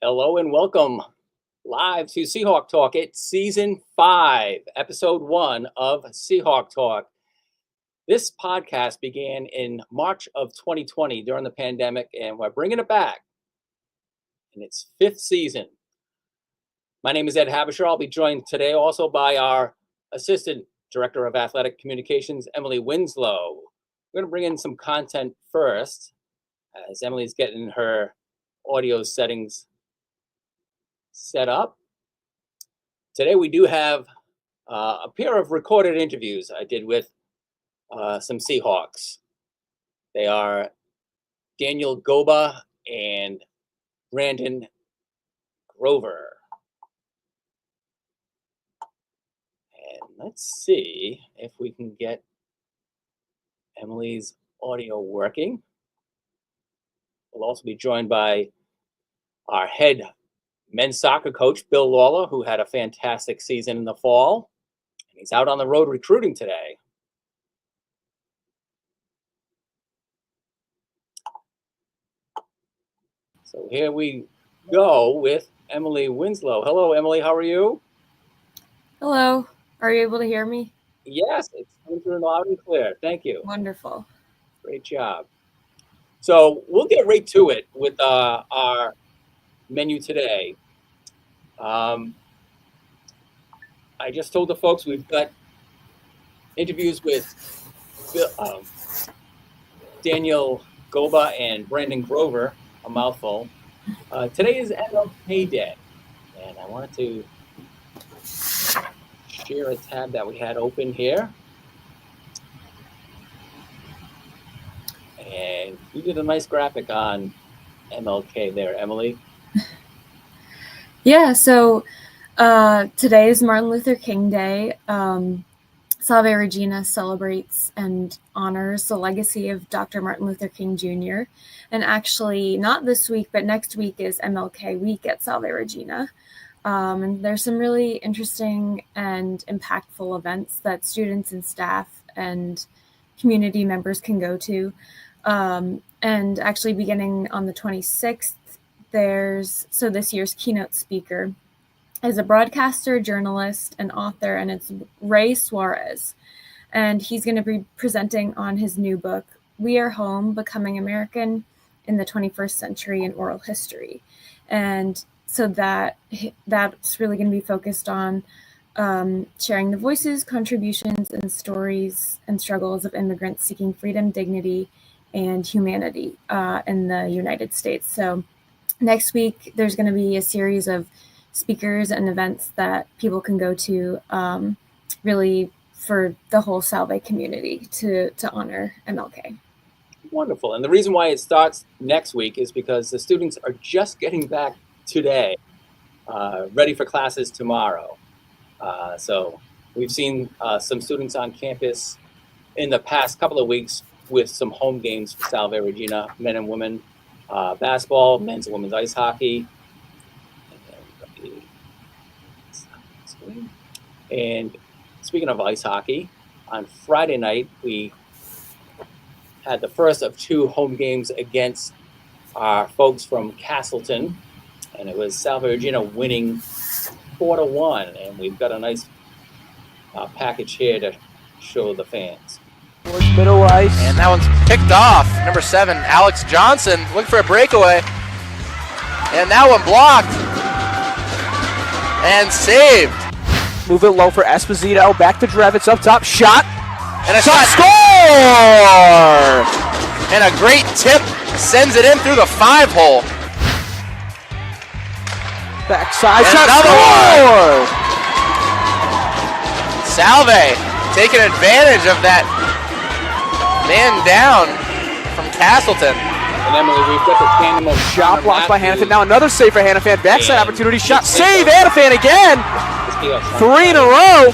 Hello and welcome live to Seahawk Talk. It's season 5, episode 1 of Seahawk Talk. This podcast began in March of 2020 during the pandemic, and we're bringing it back in its 5th season. My name is Ed Habisher. I'll be joined today also by our Assistant Director of Athletic Communications, Emily Winslow. We're going to bring in some content first, as Emily's getting her audio settings set up. Today we do have a pair of recorded interviews I did with some Seahawks. They are Daniel Goba and Brandon Grover. And let's see if we can get Emily's audio working. We'll also be joined by our head men's soccer coach, Bill Lawler, who had a fantastic season in the fall. And he's out on the road recruiting today. So here we go with Emily Winslow. Hello, Emily. How are you? Hello. Are you able to hear me? Yes, it's coming through loud and clear. Thank you. Wonderful. Great job. So we'll get right to it with our menu today. I just told the folks we've got interviews with Daniel Goba and Brandon Grover, a mouthful. Today is MLK Day, and I wanted to share a tab that we had open here. And you did a nice graphic on MLK there, Emily. Yeah, so today is Martin Luther King Day. Salve Regina celebrates and honors the legacy of Dr. Martin Luther King Jr. And actually, not this week, but next week is MLK week at Salve Regina. And there's some really interesting and impactful events that students and staff and community members can go to. And actually beginning on the 26th, this year's keynote speaker is a broadcaster, journalist, and author, and it's Ray Suarez. And he's going to be presenting on his new book, We Are Home, Becoming American in the 21st Century in Oral History. And so that's really going to be focused on sharing the voices, contributions, and stories and struggles of immigrants seeking freedom, dignity, and humanity in the United States. So next week, there's going to be a series of speakers and events that people can go to really for the whole Salve community to honor MLK. Wonderful. And the reason why it starts next week is because the students are just getting back today, ready for classes tomorrow. So we've seen some students on campus in the past couple of weeks with some home games for Salve Regina, men and women basketball, men's and women's ice hockey. And speaking of ice hockey, on Friday night, we had the first of 2 home games against our folks from Castleton. And it was Salve Regina winning 4-1. And we've got a nice package here to show the fans. Towards middle ice. And that one's picked off. Number 7, Alex Johnson, looking for a breakaway. And that one blocked. And saved. Move it low for Esposito. Back to Drevitz up top. Shot. And a shot. Score! And a great tip. Sends it in through the 5-hole. Backside and shot. Another Score! one. Salve taking advantage of that man down from Castleton. And Emily, we've got the tandem of Shot blocked by Hannafin. Now another save for Hannafin. Backside opportunity. Shot. Save Hannafin again. 3 in a row.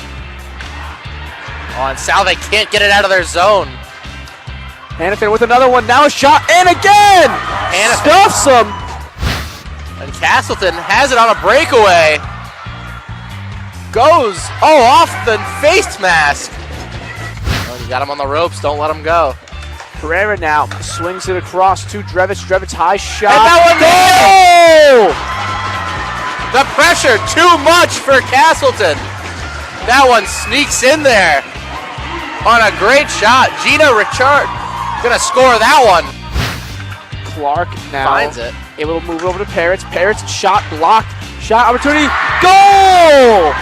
Oh, and Salve can't get it out of their zone. Hannafin with another one. Now a shot. And again. Hannafin. Stuffs him. And Castleton has it on a breakaway. Goes. Oh, off the face mask. Oh, you got him on the ropes. Don't let him go. Pereira now swings it across to Drevitz. Drevitz high shot. And that one The pressure, too much for Castleton. That one sneaks in there on a great shot. Gina Richard gonna score that one. Clark now Finds it. able to move over to Parrots. Parrots shot blocked. Shot opportunity. Goal!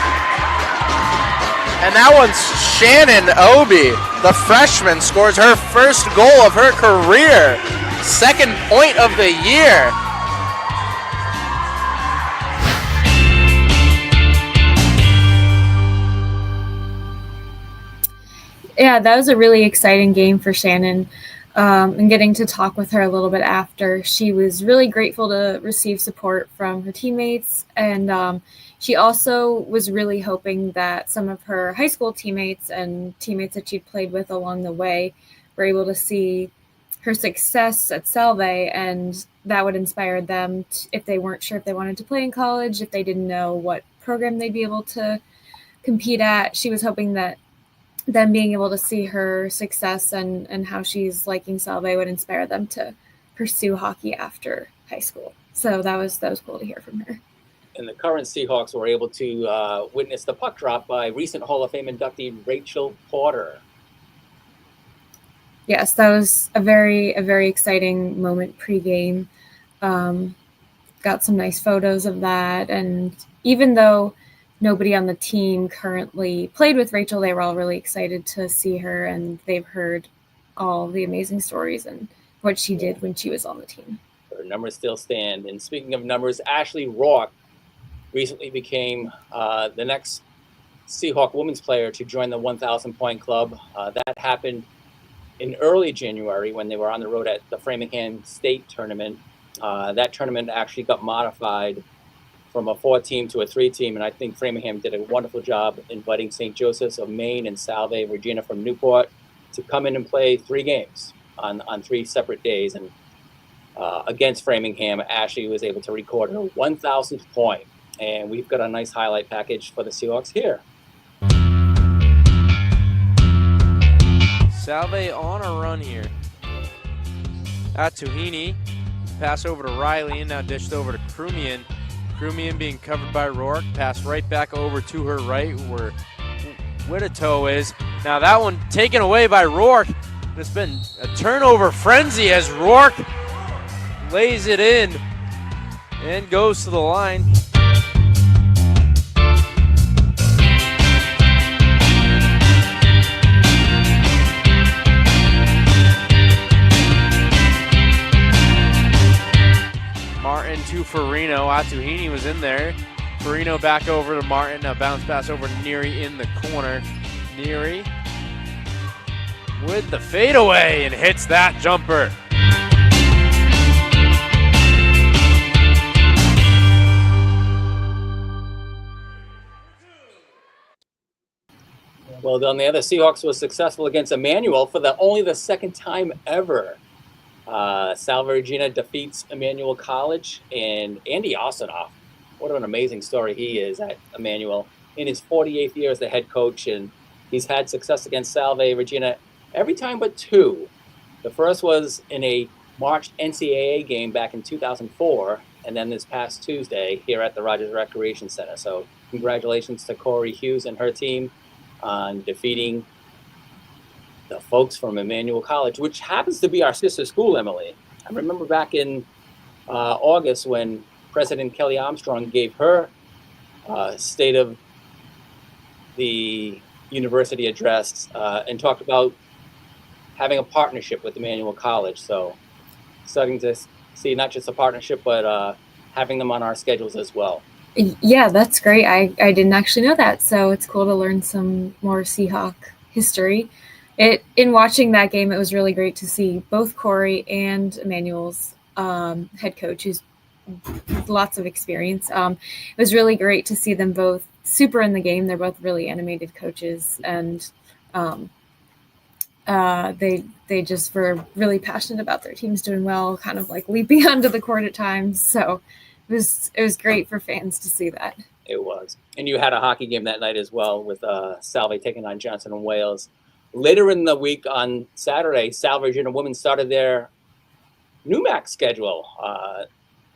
And that one's Shannon Obi. The freshman scores her first goal of her career. Second point of the year. Yeah, that was a really exciting game for Shannon. And getting to talk with her a little bit after, she was really grateful to receive support from her teammates. And she also was really hoping that some of her high school teammates and teammates that she'd played with along the way were able to see her success at Salve, and that would inspire them if they weren't sure if they wanted to play in college, if they didn't know what program they'd be able to compete at. She was hoping that them being able to see her success and how she's liking Salve would inspire them to pursue hockey after high school. So that was cool to hear from her. And the current Seahawks were able to witness the puck drop by recent Hall of Fame inductee Rachel Porter. Yes, that was a very exciting moment pregame. Got some nice photos of that, and even though nobody on the team currently played with Rachel, they were all really excited to see her, and they've heard all the amazing stories and what she did when she was on the team. Her numbers still stand. And speaking of numbers, Ashley Rourke recently became the next Seahawk women's player to join the 1,000-point club. That happened in early January when they were on the road at the Framingham State tournament. That tournament actually got modified from a 4-team to a 3-team, and I think Framingham did a wonderful job inviting St. Joseph's of Maine and Salve Regina from Newport to come in and play 3 games on 3 separate days. And against Framingham, Ashley was able to record her 1,000th point, and we've got a nice highlight package for the Seahawks here. Salve on a run here. At Tuhini, pass over to Riley and now dished over to Krumian. Krumian being covered by Rourke, pass right back over to her right where Wittetoe is. Now that one taken away by Rourke. It's been a turnover frenzy as Rourke lays it in and goes to the line. Martin to Farino. Atuhini was in there. Farino back over to Martin. Now bounce pass over to Neary in the corner. Neary with the fadeaway and hits that jumper. Well done there. The Seahawks was successful against Emmanuel for only the second time ever. Salve Regina defeats Emmanuel College, and Andy Osinoff, what an amazing story he is at Emmanuel in his 48th year as the head coach, and he's had success against Salve Regina every time but 2. The first was in a March NCAA game back in 2004, and then this past Tuesday here at the Rogers Recreation Center. So congratulations to Corey Hughes and her team on defeating the folks from Emmanuel College, which happens to be our sister school, Emily. I remember back in August when President Kelly Armstrong gave her State of the University address and talked about having a partnership with Emmanuel College. So starting to see not just a partnership, but having them on our schedules as well. Yeah, that's great. I didn't actually know that, so it's cool to learn some more Seahawk history. In watching that game, it was really great to see both Corey and Emmanuel's head coach, who's lots of experience. It was really great to see them both super in the game. They're both really animated coaches, and they just were really passionate about their teams doing well, kind of like leaping onto the court at times. So it was great for fans to see that. It was. And you had a hockey game that night as well with Salve taking on Johnson and Wales. Later in the week on Saturday, Salve Regina women started their NUMAC schedule.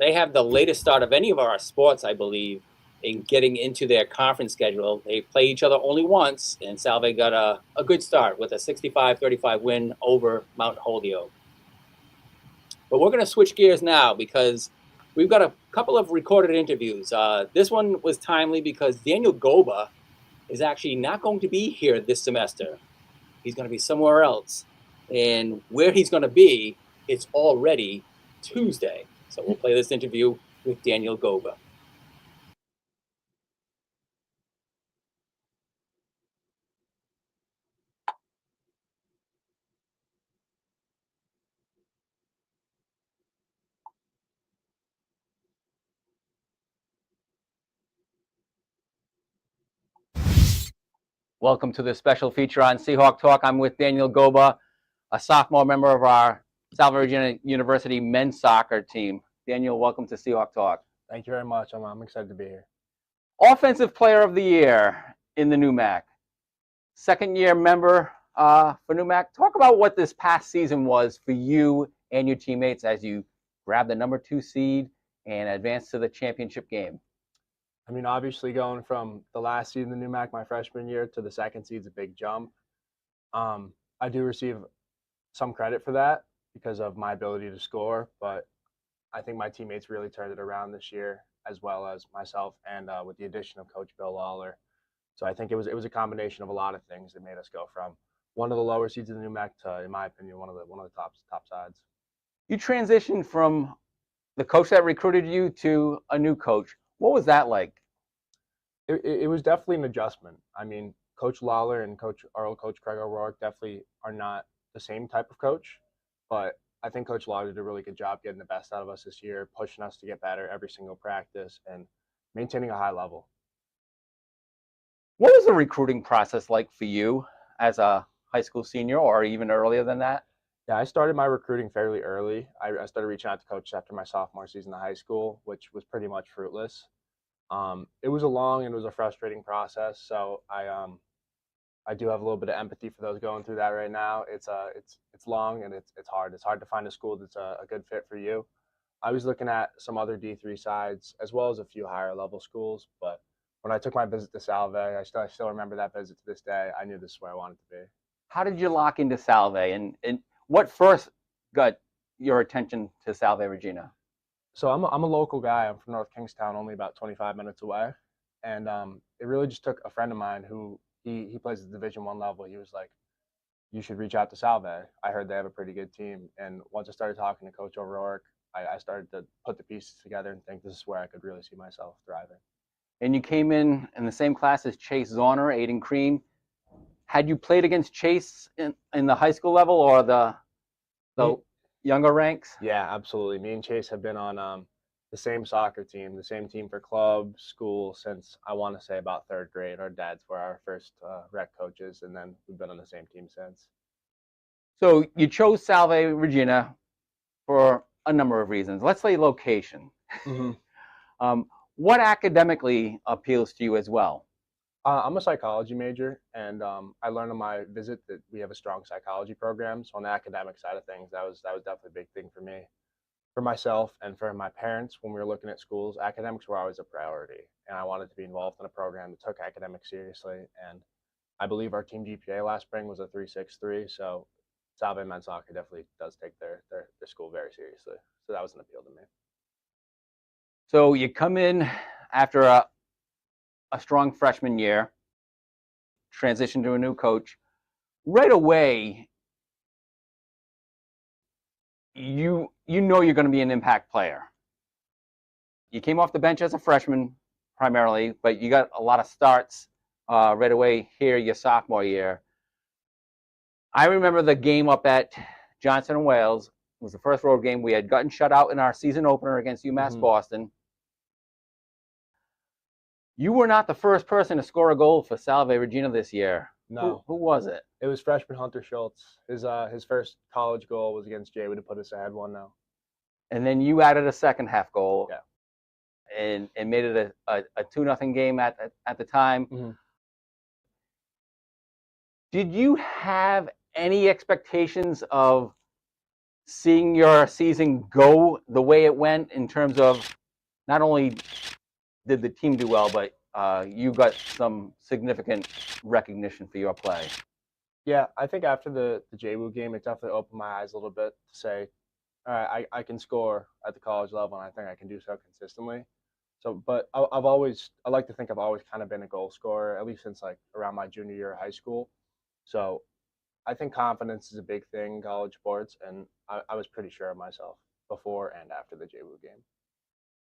They have the latest start of any of our sports, I believe, in getting into their conference schedule. They play each other only once, and Salve got a good start with a 65-35 win over Mount Holyoke. But we're going to switch gears now because we've got a couple of recorded interviews. This one was timely because Daniel Goba is actually not going to be here this semester. He's going to be somewhere else. And where he's going to be, it's already Tuesday. So we'll play this interview with Daniel Goba. Welcome to this special feature on Seahawk Talk. I'm with Daniel Goba, a sophomore member of our Salve Regina University men's soccer team. Daniel, welcome to Seahawk Talk. Thank you very much. I'm excited to be here. Offensive Player of the Year in the NUMAC. Second-year member for NUMAC. Talk about what this past season was for you and your teammates as you grabbed the number 2 seed and advanced to the championship game. I mean, obviously going from the last seed in the NUMAC my freshman year to the second seed is a big jump. I do receive some credit for that because of my ability to score, but I think my teammates really turned it around this year, as well as myself, and with the addition of Coach Bill Lawler. So I think it was a combination of a lot of things that made us go from one of the lower seeds in the NUMAC to, in my opinion, one of the top sides. You transitioned from the coach that recruited you to a new coach. What was that like? It was definitely an adjustment. I mean, Coach Lawler and our old coach Craig O'Rourke definitely are not the same type of coach, but I think Coach Lawler did a really good job getting the best out of us this year, pushing us to get better every single practice and maintaining a high level. What was the recruiting process like for you as a high school senior or even earlier than that? Yeah, I started my recruiting fairly early. I started reaching out to coaches after my sophomore season of high school, which was pretty much fruitless. It was a long and it was a frustrating process. So I do have a little bit of empathy for those going through that right now. It's long and it's hard. It's hard to find a school that's a good fit for you. I was looking at some other D3 sides as well as a few higher level schools, but when I took my visit to Salve, I still remember that visit to this day. I knew this is where I wanted to be. How did you lock into Salve, and what first got your attention to Salve Regina? So I'm a local guy. I'm from North Kingstown, only about 25 minutes away, and it really just took a friend of mine who he plays at Division I level. He was like, "You should reach out to Salve. I heard they have a pretty good team." And once I started talking to Coach O'Rourke, I started to put the pieces together and think this is where I could really see myself thriving. And you came in the same class as Chase Zorner, Aiden Cream. Had you played against Chase in the high school level or the younger ranks? Yeah, absolutely. Me and Chase have been on the same soccer team, the same team for club, school since I want to say about third grade. Our dads were our first rec coaches, and then we've been on the same team since. So you chose Salve Regina for a number of reasons. Let's say location. Mm-hmm. What academically appeals to you as well? I'm a psychology major, and I learned on my visit that we have a strong psychology program. So on the academic side of things, that was definitely a big thing for me. For myself and for my parents, when we were looking at schools, academics were always a priority, and I wanted to be involved in a program that took academics seriously. And I believe our team GPA last spring was a 3.63, so Salve men's soccer definitely does take their school very seriously. So that was an appeal to me. So you come in after a strong freshman year, transition to a new coach. Right away, you know you're going to be an impact player. You came off the bench as a freshman primarily, but you got a lot of starts right away here your sophomore year. I remember the game up at Johnson and Wales. It was the first road game. We had gotten shut out in our season opener against UMass Boston. You were not the first person to score a goal for Salve Regina this year. No. Who was it? It was freshman Hunter Schultz. His first college goal was against Jaywood to put us ahead 1-0. And then you added a second half goal. Yeah. And made it a 2-0 game at the time. Mm-hmm. Did you have any expectations of seeing your season go the way it went in terms of not only did the team do well, but you got some significant recognition for your play? Yeah, I think after the JWU game, it definitely opened my eyes a little bit to say, all right, I can score at the college level, and I think I can do so consistently. So, but I like to think I've always kind of been a goal scorer, at least since like around my junior year of high school. So I think confidence is a big thing in college sports, and I was pretty sure of myself before and after the JWU game.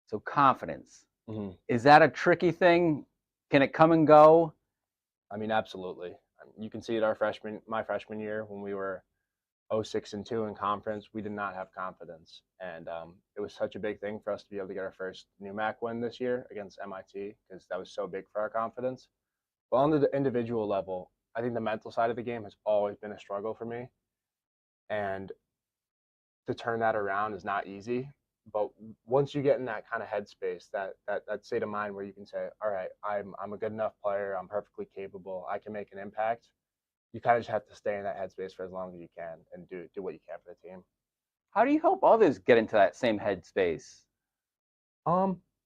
So confidence. Mm-hmm. Is that a tricky thing? Can it come and go? I mean, absolutely. You can see it my freshman year when we were 0-6-2 in conference, we did not have confidence. And it was such a big thing for us to be able to get our first NUMAC win this year against MIT because that was so big for our confidence. But on the individual level, I think the mental side of the game has always been a struggle for me. And to turn that around is not easy. But once you get in that kind of headspace, that state of mind where you can say, all right, I'm a good enough player, I'm perfectly capable, I can make an impact, you kind of just have to stay in that headspace for as long as you can and do what you can for the team. How do you help others get into that same headspace?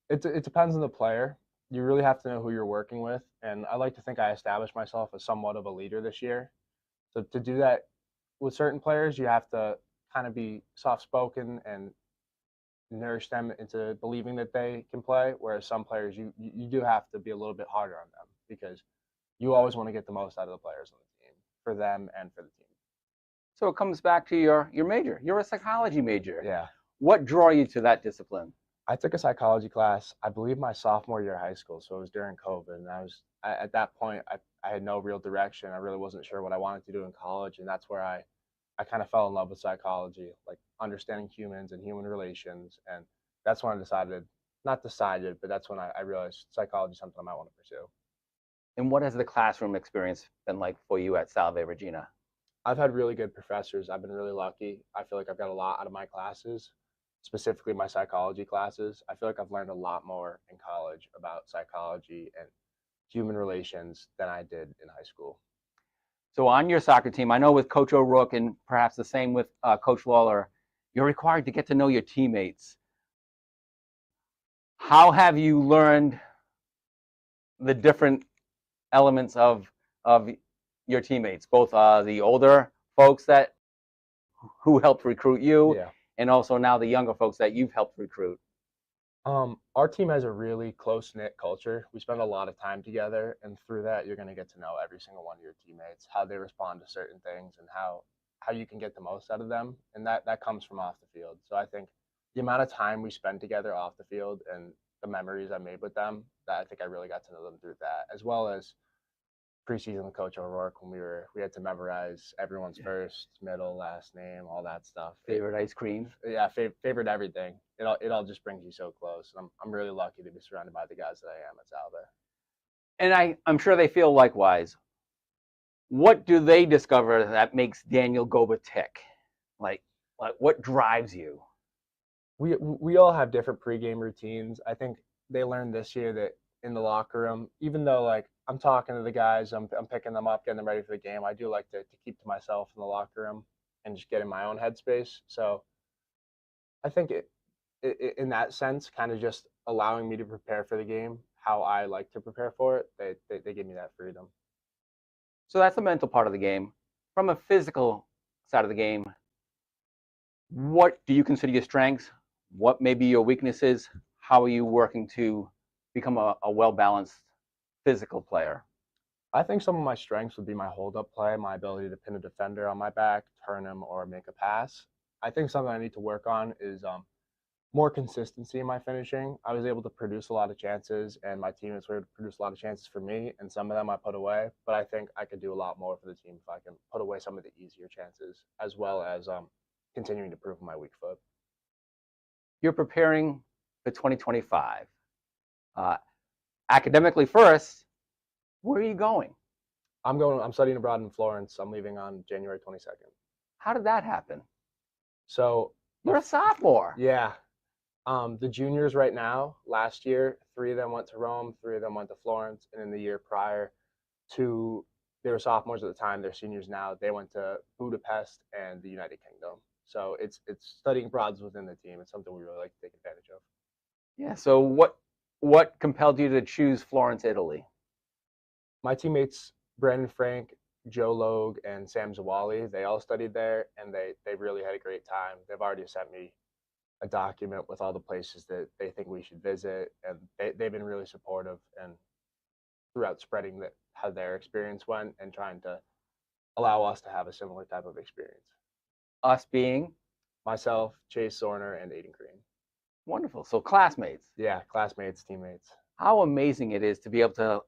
It depends on the player. You really have to know who you're working with, and I like to think I established myself as somewhat of a leader this year. So to do that with certain players, you have to kind of be soft-spoken and nourish them into believing that they can play. Whereas some players, you do have to be a little bit harder on them because you always want to get the most out of the players on the team for them and for the team. So it comes back to your major. You're a psychology major. Yeah. What drew you to that discipline? I took a psychology class, I believe my sophomore year of high school, so it was during COVID, and at that point, I had no real direction. I really wasn't sure what I wanted to do in college, and that's where I kind of fell in love with psychology, like understanding humans and human relations, and that's when I not decided, but that's when I realized psychology is something I might want to pursue. And what has the classroom experience been like for you at Salve Regina? I've had really good professors. I've been really lucky. I feel like I've got a lot out of my classes, specifically my psychology classes. I feel like I've learned a lot more in college about psychology and human relations than I did in high school. So on your soccer team, I know with Coach O'Rourke and perhaps the same with Coach Lawler, you're required to get to know your teammates. How have you learned the different elements of your teammates, both the older folks who helped recruit you, Yeah. and also now the younger folks that you've helped recruit? Our team has a really close-knit culture. We spend a lot of time together, and through that, you're going to get to know every single one of your teammates, how they respond to certain things, and how you can get the most out of them. And that comes from off the field. So I think the amount of time we spend together off the field and the memories I made with them, that I think I really got to know them through that, as well as preseason with Coach O'Rourke when we had to memorize everyone's first, middle, last name, all that stuff. Favorite ice cream? Yeah, favorite everything. It all just brings you so close. And I'm really lucky to be surrounded by the guys that I am at Salve. And I'm sure they feel likewise. What do they discover that makes Daniel Goba tick? Like what drives you? We all have different pregame routines. I think they learned this year that in the locker room, even though like I'm talking to the guys, I'm picking them up, getting them ready for the game, I do like to keep to myself in the locker room and just get in my own headspace. So I think it in that sense, kind of just allowing me to prepare for the game how I like to prepare for it, they give me that freedom. So that's the mental part of the game. From a physical side of the game, what do you consider your strengths? What may be your weaknesses? How are you working to become a well-balanced physical player? I think some of my strengths would be my hold-up play, my ability to pin a defender on my back, turn him, or make a pass. I think something I need to work on is more consistency in my finishing. I was able to produce a lot of chances, and my teammates were able to produce a lot of chances for me, and some of them I put away. But I think I could do a lot more for the team if I can put away some of the easier chances, as well as continuing to prove my weak foot. You're preparing for 2025. Academically first, where are you going? I'm studying abroad in Florence. I'm leaving on January 22nd. How did that happen? So you're a sophomore. Yeah. The juniors right now, last year, 3 of them went to Rome, 3 of them went to Florence, and in the year prior they were sophomores at the time, they're seniors now, they went to Budapest and the United Kingdom. So it's studying abroad within the team. It's something we really like to take advantage of. Yeah. So what compelled you to choose Florence, Italy? My teammates, Brandon Frank, Joe Logue, and Sam Zawali, they all studied there, and they really had a great time. They've already sent me a document with all the places that they think we should visit, and they've been really supportive and throughout spreading how their experience went and trying to allow us to have a similar type of experience. Us being Myself, Chase Sorner, and Aiden Green. wonderful. So classmates. Yeah, classmates, teammates. How amazing it is to be able to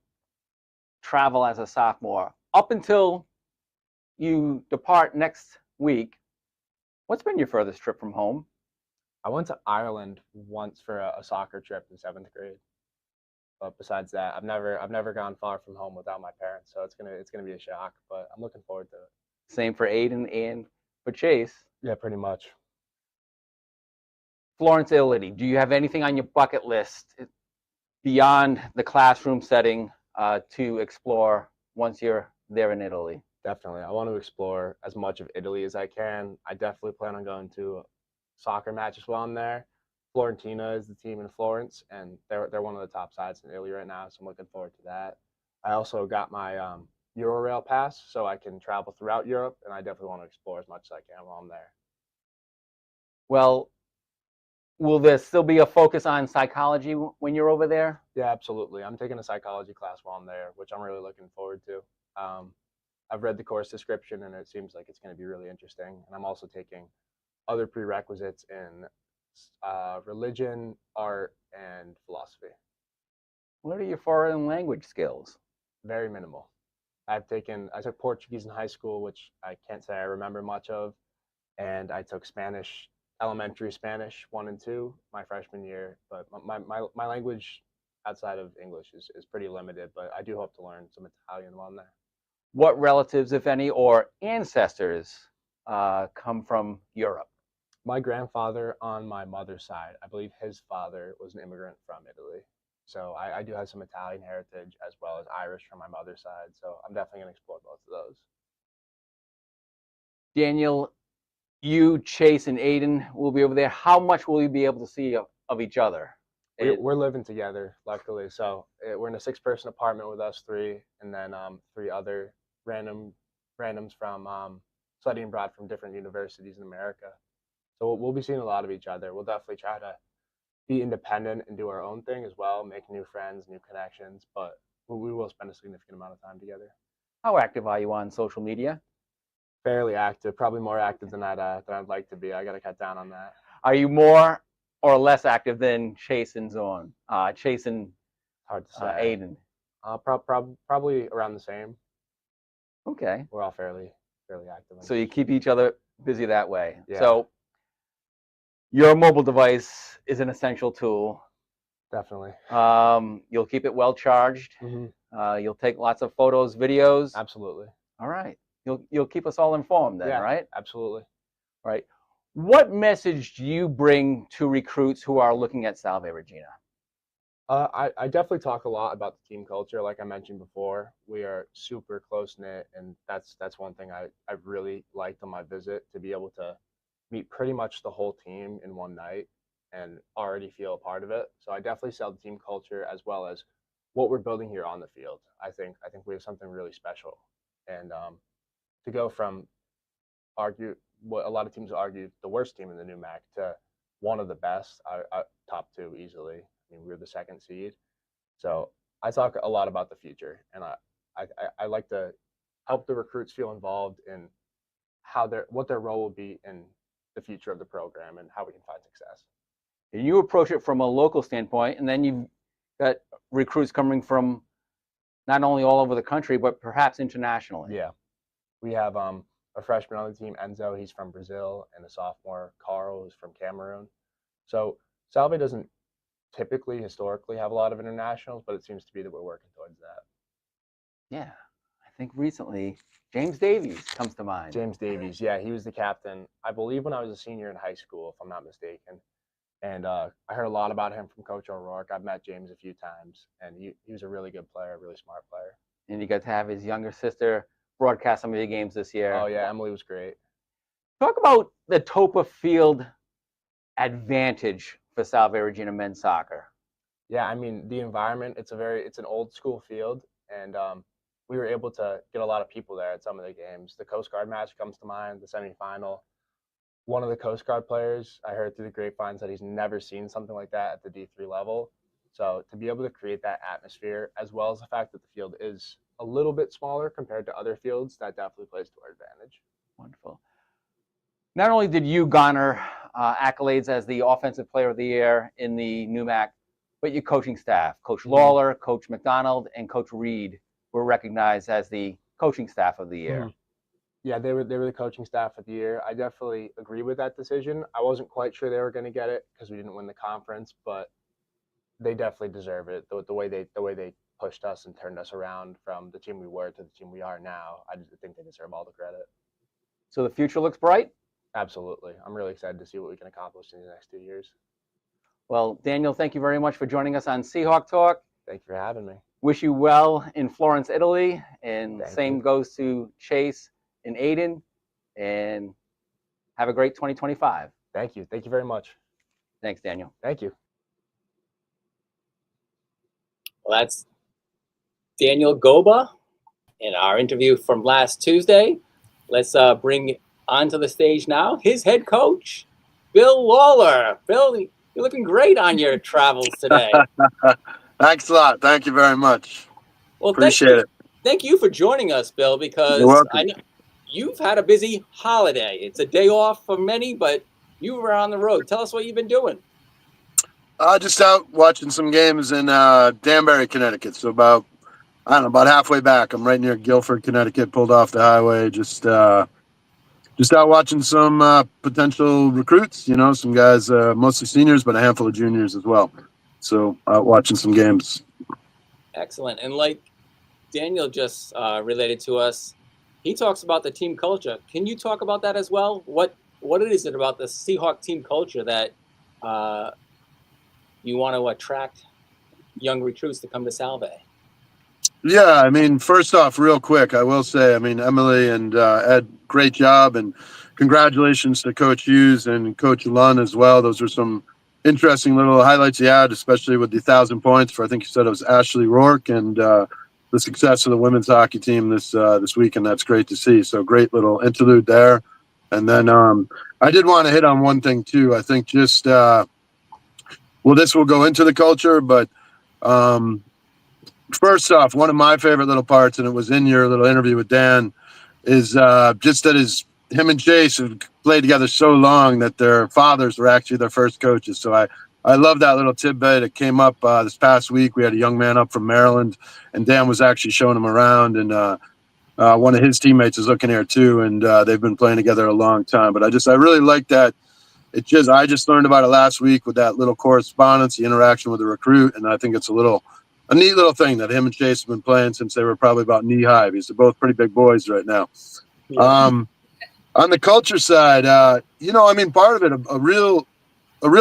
travel as a sophomore up until you depart next week. What's been your furthest trip from home? I went to Ireland once for a soccer trip in 7th grade. But besides that, I've never gone far from home without my parents, so it's gonna be a shock. But I'm looking forward to it. Same for Aiden and for Chase. Yeah, pretty much. Florence, Italy. Do you have anything on your bucket list beyond the classroom setting to explore once you're there in Italy? Definitely, I want to explore as much of Italy as I can. I definitely plan on going to soccer matches while I'm there. Florentina is the team in Florence, and they're one of the top sides in Italy right now, so I'm looking forward to that. I also got my Eurorail pass, so I can travel throughout Europe, and I definitely want to explore as much as I can while I'm there. Well, will there still be a focus on psychology when you're over there? Yeah, absolutely. I'm taking a psychology class while I'm there, which I'm really looking forward to. I've read the course description, and it seems like it's going to be really interesting. And I'm also taking other prerequisites in religion, art, and philosophy. What are your foreign language skills? Very minimal. I took Portuguese in high school, which I can't say I remember much of, and I took Spanish, elementary Spanish 1 and 2 my freshman year. But my language outside of English is pretty limited, but I do hope to learn some Italian while I'm there. What relatives, if any, or ancestors come from Europe? My grandfather on my mother's side, I believe his father was an immigrant from Italy. So I do have some Italian heritage as well as Irish from my mother's side. So I'm definitely going to explore both of those. Daniel, you, Chase, and Aiden will be over there. How much will you be able to see of each other? We're living together, luckily. So we're in a 6-person apartment with us 3, and then 3 other randoms from studying abroad from different universities in America. So we'll be seeing a lot of each other. We'll definitely try to be independent and do our own thing as well, make new friends, new connections, but we will spend a significant amount of time together. How active are you on social media? Fairly active, probably more active than I'd like to be. I got to cut down on that. Are you more or less active than Chase and Zorn? Chase and hard to say. Aiden? Probably around the same. Okay. We're all fairly active. So you keep each other busy that way. Yeah. So your mobile device is an essential tool. Definitely. You'll keep it well charged. Mm-hmm. You'll take lots of photos, videos. Absolutely. All right. You'll keep us all informed then, right? Absolutely. All right. What message do you bring to recruits who are looking at Salve Regina? I definitely talk a lot about the team culture. Like I mentioned before, we are super close-knit, and that's one thing I really liked on my visit, to be able to meet pretty much the whole team in one night and already feel a part of it. So I definitely sell the team culture as well as what we're building here on the field. I think we have something really special. And to go from what a lot of teams argue the worst team in the new MAC to one of the best, top 2 easily. I mean, we're the 2nd seed. So I talk a lot about the future, and I like to help the recruits feel involved in what their role will be in the future of the program and how we can find success. And you approach it from a local standpoint, and then you've got recruits coming from not only all over the country, but perhaps internationally. Yeah. We have a freshman on the team, Enzo, he's from Brazil, and a sophomore, Carl, who's from Cameroon. So Salve doesn't typically, historically, have a lot of internationals, but it seems to be that we're working towards that. Yeah. I think recently, James Davies comes to mind. James Davies, yeah, he was the captain, I believe, when I was a senior in high school, if I'm not mistaken. And I heard a lot about him from Coach O'Rourke. I've met James a few times, and he was a really good player, a really smart player. And you got to have his younger sister broadcast some of your games this year. Oh, yeah, Emily was great. Talk about the Topa Field advantage for Salve Regina men's soccer. Yeah, I mean, the environment, it's an old school field, and we were able to get a lot of people there at some of the games. The Coast Guard match comes to mind, the semifinal. One of the Coast Guard players, I heard through the grapevine, said he's never seen something like that at the D3 level. So to be able to create that atmosphere, as well as the fact that the field is a little bit smaller compared to other fields, that definitely plays to our advantage. Wonderful. Not only did you garner accolades as the Offensive Player of the Year in the NUMAC, but your coaching staff, Coach Lawler, Coach McDonald, and Coach Reed were recognized as the coaching staff of the year. Yeah, they were the coaching staff of the year. I definitely agree with that decision. I wasn't quite sure they were going to get it because we didn't win the conference, but they definitely deserve it. The way they pushed us and turned us around from the team we were to the team we are now, I just think they deserve all the credit. So the future looks bright? Absolutely. I'm really excited to see what we can accomplish in the next 2 years. Well, Daniel, thank you very much for joining us on Seahawk Talk. Thank you for having me. Wish you well in Florence, Italy, and Thank same you. goes to Chase and Aiden, and have a great 2025. Thank you. Thank you very much. Thanks, Daniel. Thank you. Well, that's Daniel Goba in our interview from last Tuesday. Let's bring onto the stage now his head coach, Bill Lawler. Bill, you're looking great on your travels today. Thanks a lot. Thank you very much. Well, Appreciate it. Thank you for joining us, Bill, because You're welcome. I know you've had a busy holiday. It's a day off for many, but you were on the road. Tell us what you've been doing. Just out watching some games in Danbury, Connecticut. So about halfway back. I'm right near Guilford, Connecticut. Pulled off the highway. Just out watching some potential recruits. You know, some guys, mostly seniors, but a handful of juniors as well. So out watching some games. Excellent. And like Daniel just related to us, he talks about the team culture. Can you talk about that as well? What is it about the Seahawk team culture that you want to attract young recruits to come to Salve? Yeah, I mean, first off, real quick, I will say, I mean, Emily and Ed, great job, and congratulations to Coach Hughes and Coach Lund as well. Those were some interesting little highlights you had, especially with the 1,000 points for, I think you said it was Ashley Rourke, and the success of the women's hockey team this week, and that's great to see. So great little interlude there. And then I did want to hit on one thing too. I think just this will go into the culture, but first off, one of my favorite little parts, and it was in your little interview with Dan, is just that him and Chase have played together so long that their fathers were actually their first coaches. So I love that little tidbit. It came up this past week. We had a young man up from Maryland, and Dan was actually showing him around, and one of his teammates is looking here too, and they've been playing together a long time. But I really like that. I just learned about it last week with that little correspondence, the interaction with the recruit, and I think it's a neat little thing that him and Chase have been playing since they were probably about knee high, because they're both pretty big boys right now. Yeah. On the culture side, I mean, part of it, a real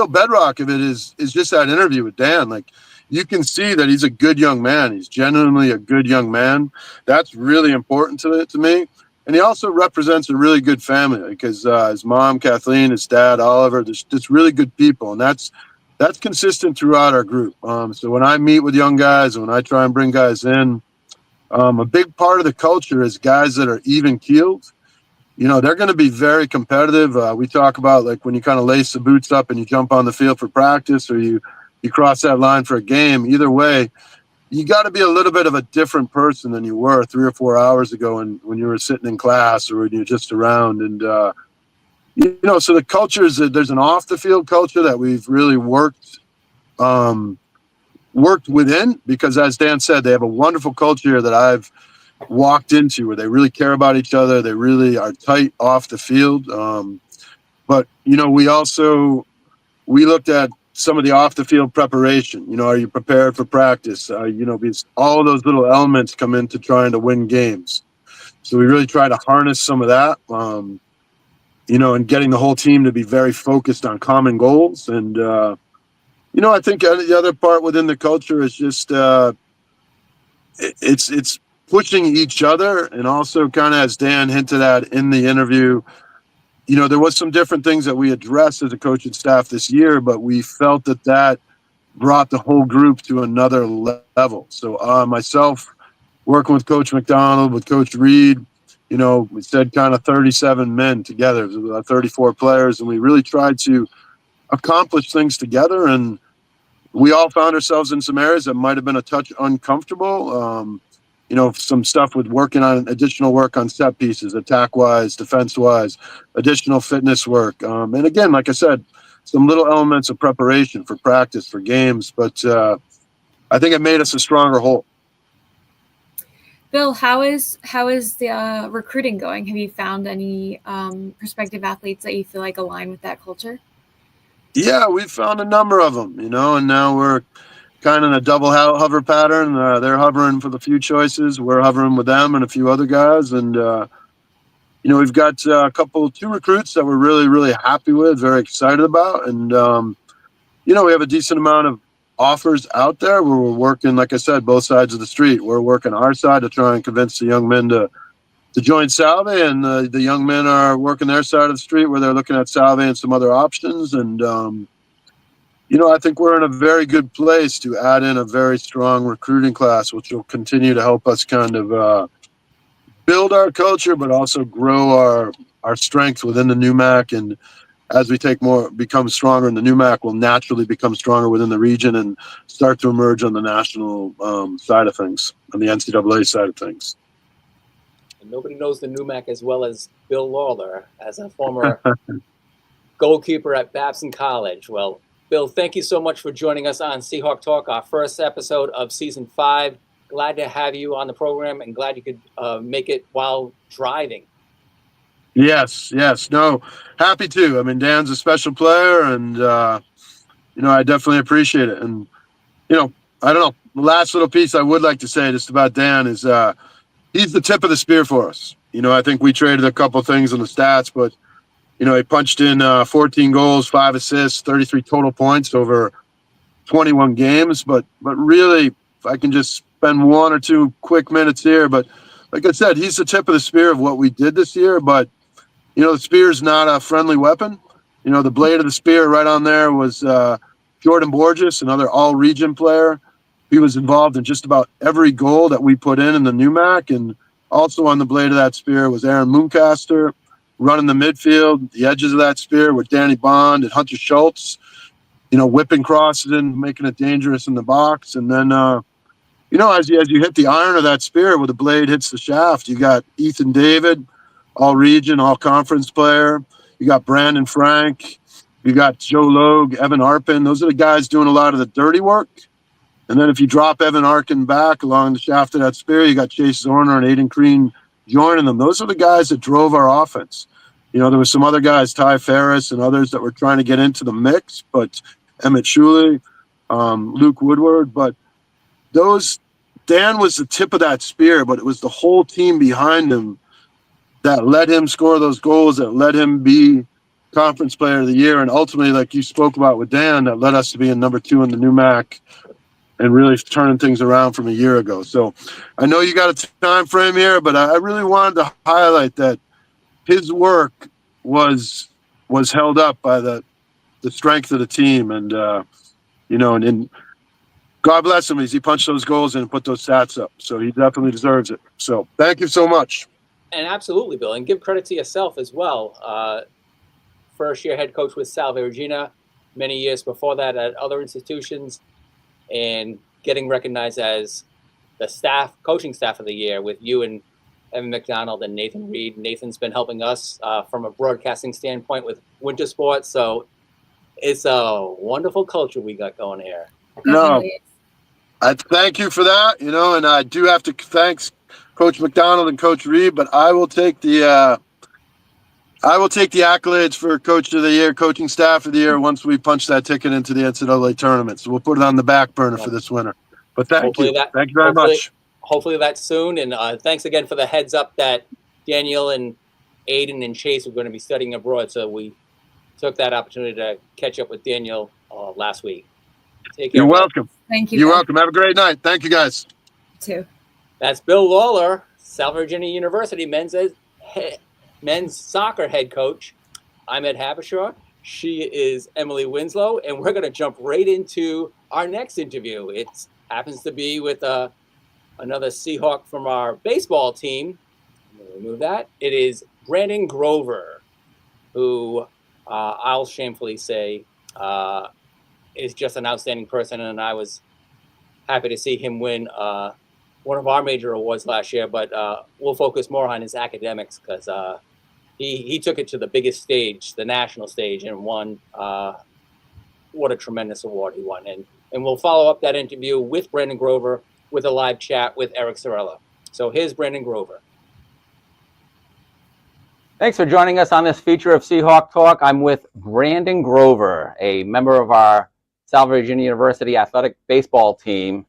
bedrock of it is just that interview with Dan. Like, you can see that he's a good young man. He's genuinely a good young man. That's really important to me. And he also represents a really good family, because his mom, Kathleen, his dad, Oliver, there's just really good people. And that's consistent throughout our group. So when I meet with young guys and when I try and bring guys in, a big part of the culture is guys that are even-keeled. You know, they're going to be very competitive. We talk about, like, when you kind of lace the boots up and you jump on the field for practice, or you cross that line for a game. Either way, you got to be a little bit of a different person than you were 3 or 4 hours ago when you were sitting in class or when you're just around. And, so the culture is that there's an off-the-field culture that we've really worked within, because, as Dan said, they have a wonderful culture that I've walked into where they really care about each other. They really are tight off the field. But, we looked at some of the off the field preparation. Are you prepared for practice? Because all of those little elements come into trying to win games. So we really try to harness some of that, and getting the whole team to be very focused on common goals. And, I think the other part within the culture is just it's pushing each other, and also kind of, as Dan hinted at in the interview, there was some different things that we addressed as a coaching staff this year, but we felt that brought the whole group to another level. So myself, working with Coach McDonald, with Coach Reed, we said kind of 37 men together, 34 players, and we really tried to accomplish things together. And we all found ourselves in some areas that might have been a touch uncomfortable. Some stuff with working on additional work on set pieces, attack-wise, defense-wise, additional fitness work. And again, like I said, some little elements of preparation for practice, for games. But I think it made us a stronger whole. Bill, how is the recruiting going? Have you found any prospective athletes that you feel like align with that culture? Yeah, we've found a number of them, and now we're kind of in a double hover pattern. They're hovering for the few choices. We're hovering with them and a few other guys. And, we've got two recruits that we're really, really happy with, very excited about. And, we have a decent amount of offers out there where we're working, like I said, both sides of the street. We're working our side to try and convince the young men to join Salve, and the young men are working their side of the street where they're looking at Salve and some other options. And, I think we're in a very good place to add in a very strong recruiting class, which will continue to help us kind of build our culture, but also grow our strength within the NUMAC. And as we become stronger in the NUMAC, we'll naturally become stronger within the region and start to emerge on the national side of things, on the NCAA side of things. And nobody knows the NUMAC as well as Bill Lawler, as a former goalkeeper at Babson College. Well, Bill, thank you so much for joining us on Seahawk Talk, our first episode of Season 5. Glad to have you on the program and glad you could make it while driving. Yes. No, happy to. I mean, Dan's a special player, and, I definitely appreciate it. And, I don't know, the last little piece I would like to say just about Dan is he's the tip of the spear for us. I think we traded a couple things on the stats, but, he punched in 14 goals, 5 assists, 33 total points over 21 games. But really, if I can just spend 1 or 2 quick minutes here, but like I said, he's the tip of the spear of what we did this year. But, the spear is not a friendly weapon. The blade of the spear right on there was Jordan Borges, another all-region player. He was involved in just about every goal that we put in the NUMAC. And also on the blade of that spear was Aaron Mooncaster, running the midfield, the edges of that spear with Danny Bond and Hunter Schultz, whipping crosses in, making it dangerous in the box. And then, as you hit the iron of that spear where the blade hits the shaft, you got Ethan David, all-region, all-conference player. You got Brandon Frank. You got Joe Logue, Evan Arpin. Those are the guys doing a lot of the dirty work. And then if you drop Evan Arkin back along the shaft of that spear, you got Chase Zorner and Aiden Green joining them. Those are the guys that drove our offense. There were some other guys, Ty Ferris and others, that were trying to get into the mix, but Emmett Shuley, Luke Woodward. But Dan was the tip of that spear, but it was the whole team behind him that let him score those goals, that let him be Conference Player of the Year, and ultimately, like you spoke about with Dan, that led us to being number 2 in the NUMAC and really turning things around from a year ago. So I know you got a time frame here, but I really wanted to highlight that his work was held up by the strength of the team. And, and God bless him as he punched those goals in and put those stats up. So he definitely deserves it. So thank you so much. And absolutely, Bill. And give credit to yourself as well. First-year head coach with Salve Regina, many years before that at other institutions, and getting recognized as the coaching staff of the year with you and Evan McDonald and Nathan Reed. Nathan's been helping us from a broadcasting standpoint with winter sports. So it's a wonderful culture we got going here. No, I thank you for that, and I do have to thank Coach McDonald and Coach Reed, but I will take the accolades for Coach of the Year, coaching staff of the year once we punch that ticket into the NCAA tournament. So we'll put it on the back burner for this winter. But thank you very much. Hopefully that's soon. And thanks again for the heads up that Daniel and Aiden and Chase were going to be studying abroad. So we took that opportunity to catch up with Daniel last week. Take care. You're welcome. Thank you. You're welcome. Have a great night. Thank you, guys. You too. That's Bill Lawler, Salve Virginia University men's soccer head coach. I'm Ed Habishaw. She is Emily Winslow, and we're going to jump right into our next interview. It happens to be with another Seahawk from our baseball team. I'm going to remove that. It is Brandon Grover, who I'll shamefully say is just an outstanding person, and I was happy to see him win one of our major awards last year, but we'll focus more on his academics because he took it to the biggest stage, the national stage, and won. What a tremendous award he won. And we'll follow up that interview with Brandon Grover with a live chat with Eric Sorella. So here's Brandon Grover. Thanks for joining us on this feature of Seahawk Talk. I'm with Brandon Grover, a member of our Salve Virginia University athletic baseball team.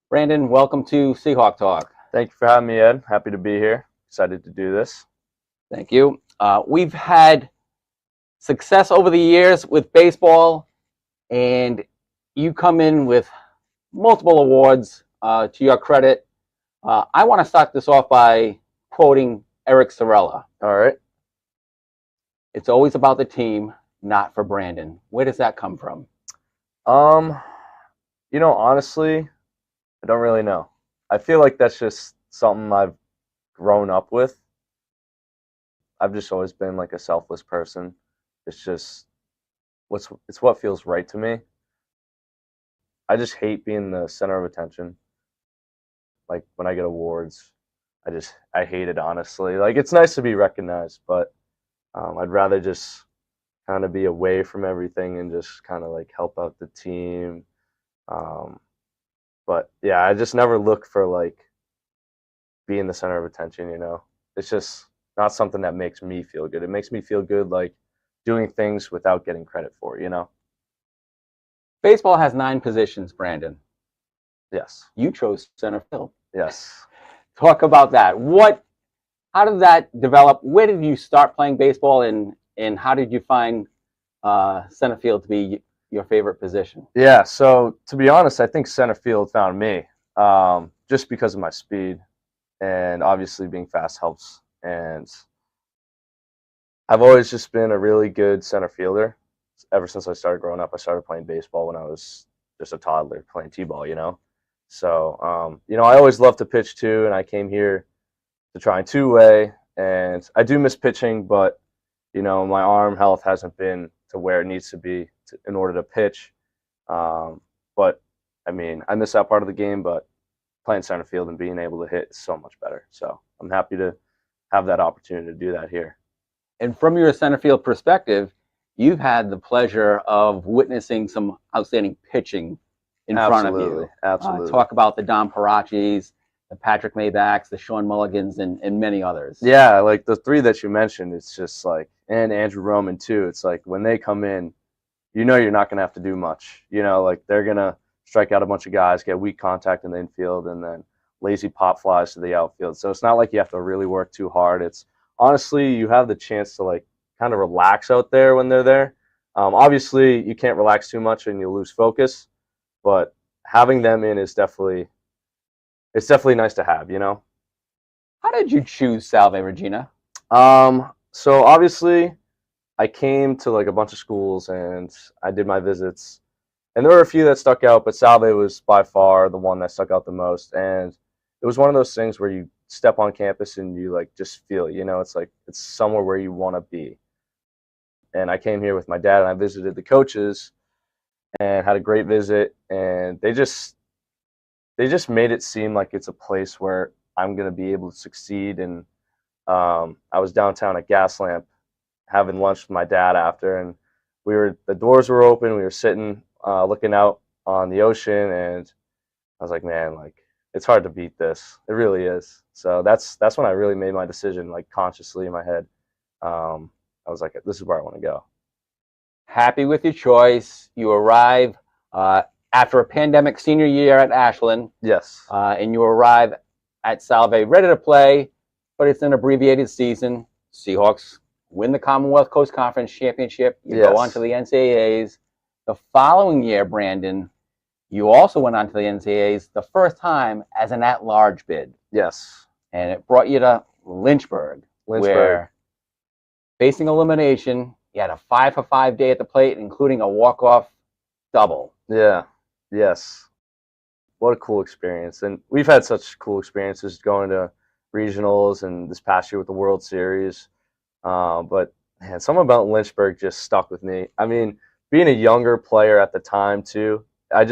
Brandon, welcome to Seahawk Talk. Thank you for having me, Ed. Happy to be here. Excited to do this. Thank you. We've had success over the years with baseball, and you come in with multiple awards to your credit. I want to start this off by quoting Eric Sorella. All right. It's always about the team, not for Brandon. Where does that come from? Honestly, I don't really know. I feel like that's just something I've grown up with. I've just always been like a selfless person. It's just it's what feels right to me. I just hate being the center of attention. Like when I get awards, I hate it, honestly. Like it's nice to be recognized, but I'd rather just kind of be away from everything and just kind of like help out the team. But yeah, I just never look for like being the center of attention, It's just not something that makes me feel good. It makes me feel good like doing things without getting credit for, Baseball has 9 positions, Brandon. Yes. You chose center field. Yes. Talk about that. How did that develop? Where did you start playing baseball, and how did you find center field to be your favorite position? Yeah, so to be honest, I think center field found me just because of my speed, and obviously being fast helps. And I've always just been a really good center fielder. Ever since I started growing up, I started playing baseball when I was just a toddler, playing t-ball, So, I always loved to pitch too, and I came here to try and two-way, and I do miss pitching, but, my arm health hasn't been to where it needs to be in order to pitch. But, I miss that part of the game, but playing center field and being able to hit is so much better. So I'm happy to have that opportunity to do that here. And from your center field perspective, you've had the pleasure of witnessing some outstanding pitching in front of you. Absolutely. Talk about the Don Parachis, the Patrick Maybachs, the Sean Mulligans, and many others. Yeah, like the 3 that you mentioned, it's just like, and Andrew Roman too. It's like when they come in, you're not going to have to do much. Like they're going to strike out a bunch of guys, get weak contact in the infield, and then lazy pop flies to the outfield. So it's not like you have to really work too hard. It's honestly, you have the chance to like kind of relax out there when they're there. Obviously, you can't relax too much and you'll lose focus, but having them in is definitely nice to have, How did you choose Salve Regina? So obviously, I came to like a bunch of schools and I did my visits, and there were a few that stuck out, but Salve was by far the one that stuck out the most. And it was one of those things where you step on campus and you like just feel it, it's like it's somewhere where you want to be. And I came here with my dad and I visited the coaches and had a great visit, and they just made it seem like it's a place where I'm going to be able to succeed. And I was downtown at Gaslamp having lunch with my dad after, and the doors were open. We were sitting looking out on the ocean, and I was like, man, like it's hard to beat this. It really is. So that's when I really made my decision, like consciously in my head. I was like, this is where I want to go. Happy with your choice. You arrive after a pandemic senior year at Ashland. Yes. And you arrive at Salve ready to play, but it's an abbreviated season. Seahawks win the Commonwealth Coast Conference Championship. You go on to the NCAAs. The following year, Brandon, you also went on to the NCAAs the first time as an at-large bid. Yes. And it brought you to Lynchburg, where facing elimination, You had a 5-for-5 day at the plate, including a walk-off double. Yeah. Yes. What a cool experience. And we've had such cool experiences going to regionals and this past year with the World Series. But man, something about Lynchburg just stuck with me. I mean, being a younger player at the time too, I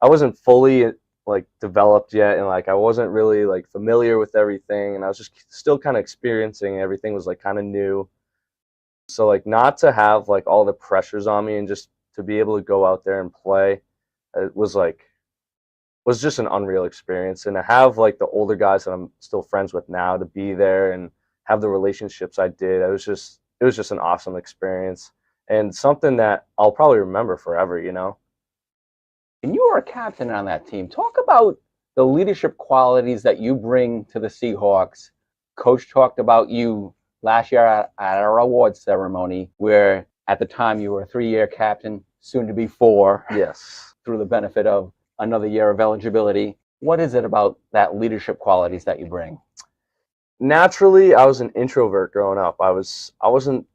wasn't fully like developed yet, and like I wasn't really like familiar with everything, and I was just still kind of experiencing. Everything was like kind of new. So like not to have like all the pressures on me and just to be able to go out there and play, it was just an unreal experience. And to have like the older guys that I'm still friends with now to be there and have the relationships I did, it was just an awesome experience and something that I'll probably remember forever, you know. And you were a captain on that team. Talk about the leadership qualities that you bring to the Seahawks. Coach talked about you last year at our awards ceremony, where at the time you were a 3-year captain, soon to be 4. Yes. Through the benefit of another year of eligibility. What is it about that leadership qualities that you bring? Naturally, I was an introvert growing up. I wasn't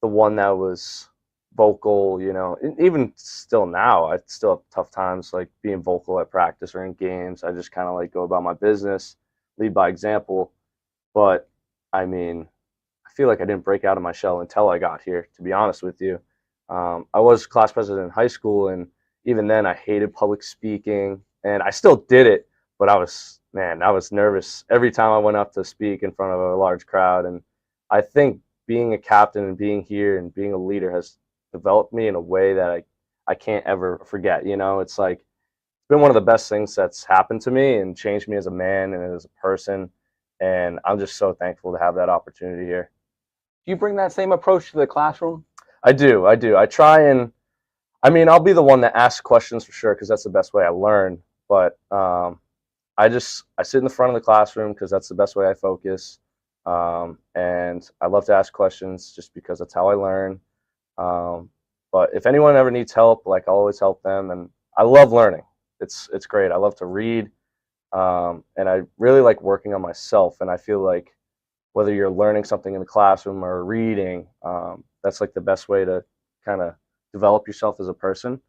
the one that was vocal, you know. Even still now, I still have tough times like being vocal at practice or in games. I just kind of like go about my business, lead by example. But I mean, I feel like I didn't break out of my shell until I got here, to be honest with you. I was class president in high school, and even then I hated public speaking, and I still did it, but I was nervous every time I went up to speak in front of a large crowd. And I think being a captain and being here and being a leader has developed me in a way that I can't ever forget. You know, it's like it's been one of the best things that's happened to me and changed me as a man and as a person. And I'm just so thankful to have that opportunity here. Do you bring that same approach to the classroom? I do. I try and, I mean, I'll be the one that asks questions for sure because that's the best way I learn. But I sit in the front of the classroom because that's the best way I focus. And I love to ask questions just because that's how I learn. But if anyone ever needs help, like I'll always help them. And I love learning. It's great. I love to read. And I really like working on myself. And I feel like whether you're learning something in the classroom or reading, that's like the best way to kind of develop yourself as a person.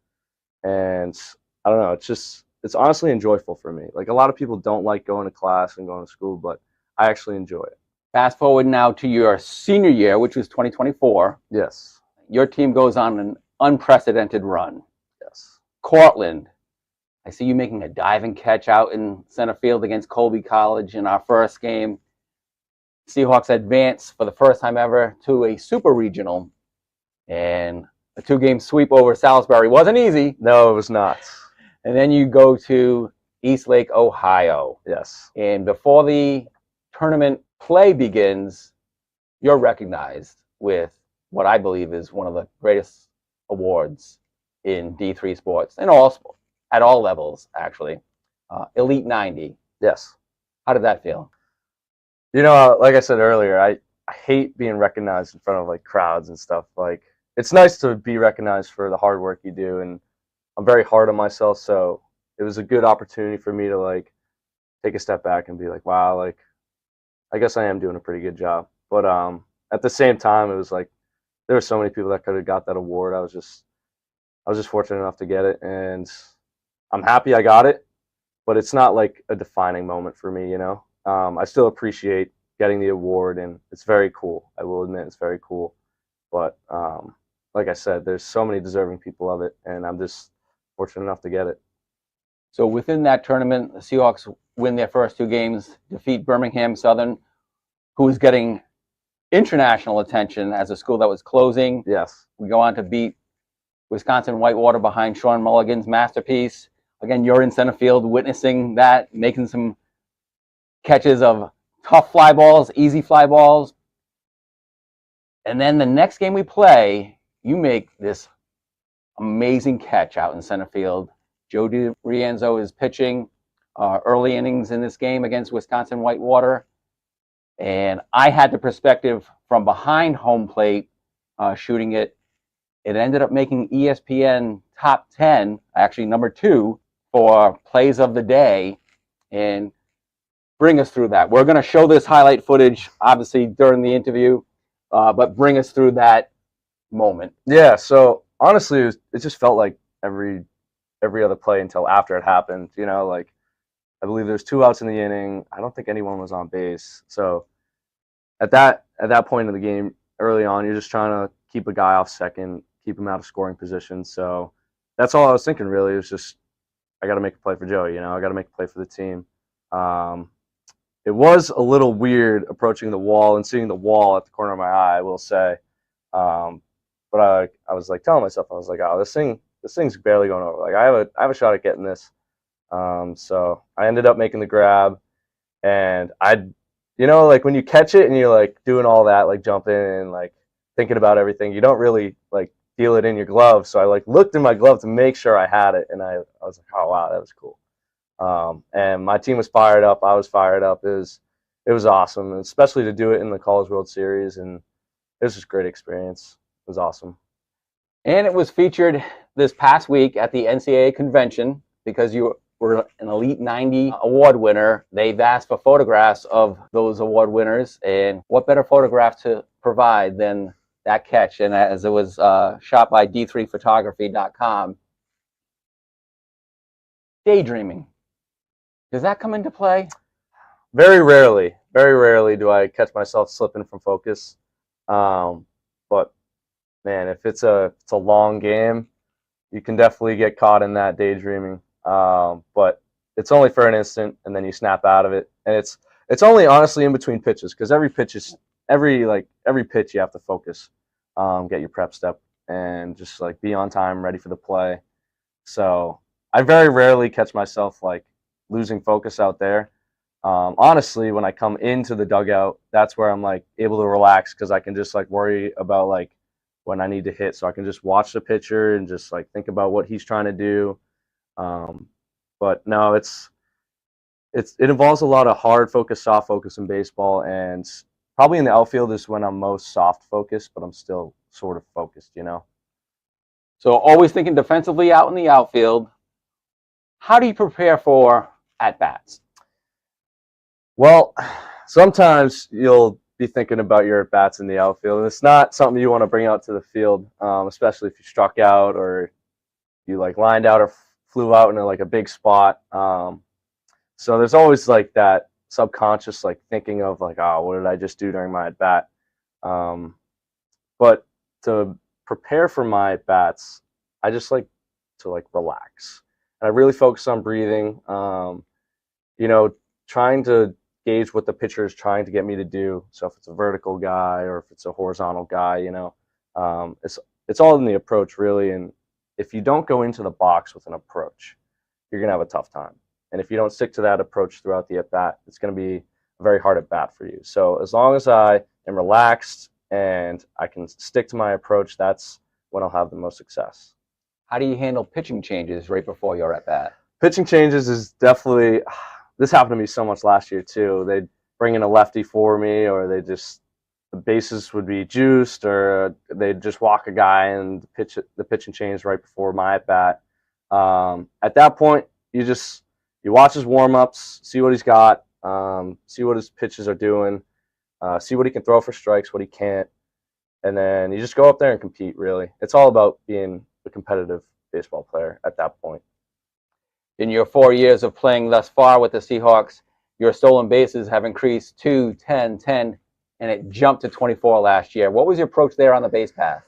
And I don't know, it's honestly enjoyable for me. Like a lot of people don't like going to class and going to school, but I actually enjoy it. Fast forward now to your senior year, which was 2024. Yes. Your team goes on an unprecedented run. Yes. Cortland, I see you making a diving catch out in center field against Colby College in our first game. Seahawks advance for the first time ever to a super regional, and a 2-game sweep over Salisbury wasn't easy. No, it was not. And then you go to Eastlake, Ohio. Yes. And before the tournament play begins, you're recognized with what I believe is one of the greatest awards in D3 sports, and at all levels, actually. Elite 90. Yes. How did that feel? You know, like I said earlier, I hate being recognized in front of like crowds and stuff. Like it's nice to be recognized for the hard work you do, and I'm very hard on myself, so it was a good opportunity for me to like take a step back and be like, wow, like I guess I am doing a pretty good job. But at the same time, it was like there were so many people that could have got that award. I was just fortunate enough to get it, and I'm happy I got it, but it's not like a defining moment for me, you know. I still appreciate getting the award, and it's very cool. I will admit it's very cool. But like I said, there's so many deserving people of it, and I'm just fortunate enough to get it. So within that tournament, the Seahawks win their first 2 games, defeat Birmingham Southern, who was getting international attention as a school that was closing. Yes. We go on to beat Wisconsin Whitewater behind Sean Mulligan's masterpiece. Again, you're in center field witnessing that, making some catches of tough fly balls, easy fly balls. And then the next game we play, you make this amazing catch out in center field. Joe DiRienzo is pitching early innings in this game against Wisconsin Whitewater. And I had the perspective from behind home plate shooting it. It ended up making ESPN top 10, actually number 2 for plays of the day. And bring us through that. We're going to show this highlight footage, obviously, during the interview, but bring us through that moment? Yeah, so honestly, it just felt like every other play until after it happened. You know, like I believe there's 2 outs in the inning. I don't think anyone was on base. So at that point in the game, early on, you're just trying to keep a guy off second, keep him out of scoring position. So that's all I was thinking. Really, it was just I got to make a play for Joey. You know, I got to make a play for the team. It was a little weird approaching the wall and seeing the wall at the corner of my eye, I will say. But I was like telling myself, I was like, oh, this thing's barely going over. Like I have a shot at getting this. So I ended up making the grab, and you know, like when you catch it and you're like doing all that, like jumping and like thinking about everything, you don't really like feel it in your glove. So I like looked in my glove to make sure I had it, and I was like, oh wow, that was cool. And my team was fired up. I was fired up. It was awesome, and especially to do it in the College World Series, and it was just a great experience. It was awesome. And it was featured this past week at the NCAA convention because you were an Elite 90 award winner. They've asked for photographs of those award winners, and what better photograph to provide than that catch? And as it was shot by d3photography.com. Daydreaming. Does that come into play? Very rarely do I catch myself slipping from focus. But man, if it's a long game, you can definitely get caught in that daydreaming. But it's only for an instant, and then you snap out of it. And it's only honestly in between pitches, because every pitch you have to focus, get your prep step, and just like be on time, ready for the play. So I very rarely catch myself like losing focus out there. Honestly, when I come into the dugout, that's where I'm like able to relax, because I can just like worry about like when I need to hit, so I can just watch the pitcher and just like think about what he's trying to do. But no, it involves a lot of hard focus, soft focus in baseball, and probably in the outfield is when I'm most soft focused, but I'm still sort of focused, you know. So always thinking defensively out in the outfield. How do you prepare for at-bats? Well, sometimes you'll be thinking about your at-bats in the outfield, and it's not something you want to bring out to the field, especially if you struck out or you like lined out or flew out in like a big spot. So there's always like that subconscious like thinking of like, oh, what did I just do during my at-bat? But to prepare for my at-bats, I just like to like relax, and I really focus on breathing. You know, trying to gauge what the pitcher is trying to get me to do. So if it's a vertical guy or if it's a horizontal guy, you know, it's all in the approach really. And if you don't go into the box with an approach, you're gonna have a tough time. And if you don't stick to that approach throughout the at bat, it's gonna be a very hard at bat for you. So as long as I am relaxed and I can stick to my approach, that's when I'll have the most success. How do you handle pitching changes right before your at bat? Pitching changes is definitely. This happened to me so much last year too. They'd bring in a lefty for me, or the bases would be juiced, or they'd just walk a guy and the pitch and change right before my at bat. At that point, you watch his warm ups, see what he's got, see what his pitches are doing, see what he can throw for strikes, what he can't, and then you just go up there and compete. Really, it's all about being a competitive baseball player at that point. In your 4 years of playing thus far with the Seahawks, your stolen bases have increased 2, 10, 10, and it jumped to 24 last year. What was your approach there on the base path?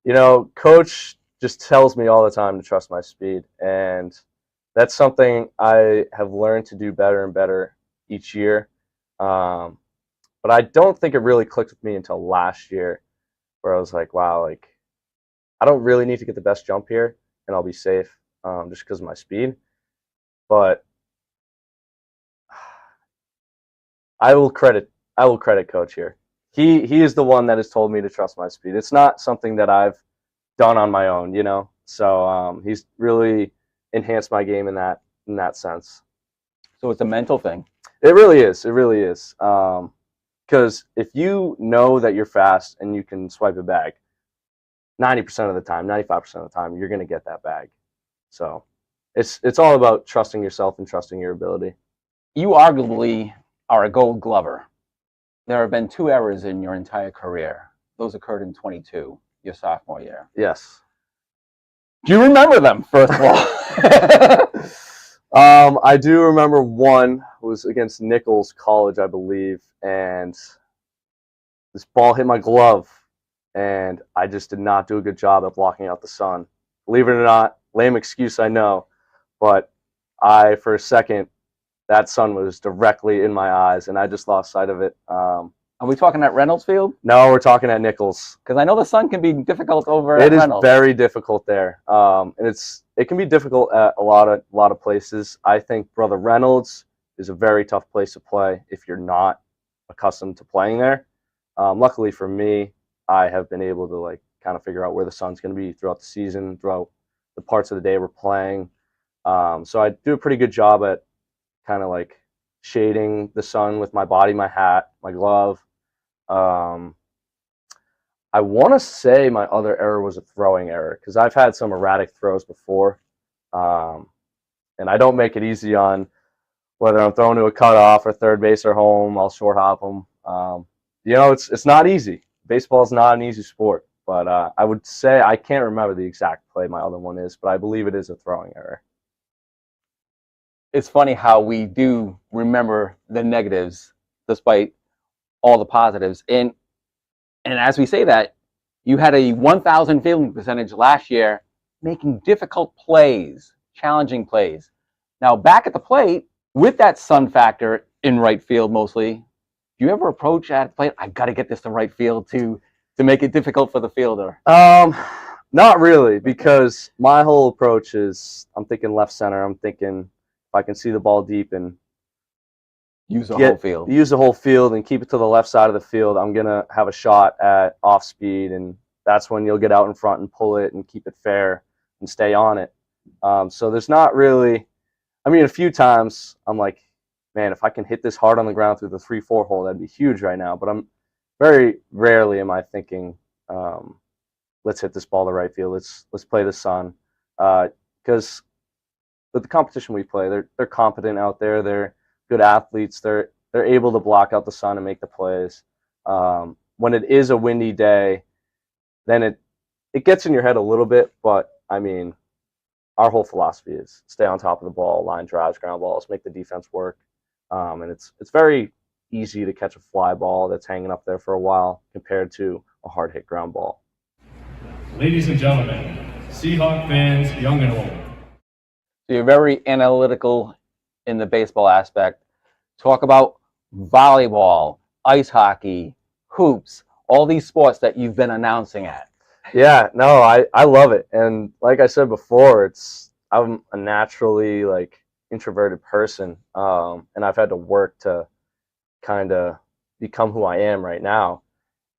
You know, Coach just tells me all the time to trust my speed, and that's something I have learned to do better and better each year. But I don't think it really clicked with me until last year, where I was like, wow, like I don't really need to get the best jump here, and I'll be safe. Just because of my speed. But I will credit Coach here. He is the one that has told me to trust my speed. It's not something that I've done on my own, you know. So he's really enhanced my game in that sense. So it's a mental thing. It really is. It really is. Because if you know that you're fast and you can swipe a bag, 90% of the time, 95% of the time, you're going to get that bag. So it's all about trusting yourself and trusting your ability. You arguably are a Gold Glover. There have been 2 errors in your entire career. those occurred in 22, your sophomore year. Yes. Do you remember them, first of all? I do remember one was against Nichols College, I believe, and this ball hit my glove, and I just did not do a good job at blocking out the sun. Believe it or not, lame excuse, I know, but for a second, that sun was directly in my eyes, and I just lost sight of it. Are we talking at Reynolds Field? No, we're talking at Nichols. Because I know the sun can be difficult over at It is Reynolds. very difficult there, and it can be difficult at a lot of places. I think Brother Reynolds is a very tough place to play if you're not accustomed to playing there. Luckily for me, I have been able to kind of figure out where the sun's going to be throughout the season, throughout the parts of the day we're playing. So I do a pretty good job at kind of shading the sun with my body, my hat, my glove. I want to say my other error was a throwing error because I've had some erratic throws before. And I don't make it easy on whether I'm throwing to a cutoff or third base or home. I'll short hop them. It's not easy. Baseball is not an easy sport. But I would say I can't remember the exact play my other one is, but I believe it is a throwing error. It's funny how we do remember the negatives despite all the positives. And as we say that, you had a 1,000 fielding percentage last year, making difficult plays, challenging plays. Now, back at the plate, with that sun factor in right field mostly, do you ever approach at the plate, I got to get this to right field to make it difficult for the fielder? Not really, because my whole approach is I'm thinking left center. I'm thinking if I can see the ball deep and use the whole field and keep it to the left side of the field, I'm going to have a shot at off speed, and that's when you'll get out in front and pull it and keep it fair and stay on it. So there's not really, a few times I'm like, man, if I can hit this hard on the ground through the 3-4 hole, that'd be huge right now. But I'm very rarely am I thinking, let's hit this ball to right field. Let's play the sun. Because with the competition we play, they're competent out there. They're good athletes. They're able to block out the sun and make the plays. When it is a windy day, then it gets in your head a little bit. But our whole philosophy is stay on top of the ball, line drives, ground balls, make the defense work. And it's very easy to catch a fly ball that's hanging up there for a while compared to a hard hit ground ball. Ladies and gentlemen, Seahawk fans, young and old. So you're very analytical in the baseball aspect. Talk about volleyball, ice hockey, hoops, all these sports that you've been announcing at. Yeah, no, I love it. And like I said before, I'm a naturally introverted person. And I've had to work to kind of become who I am right now.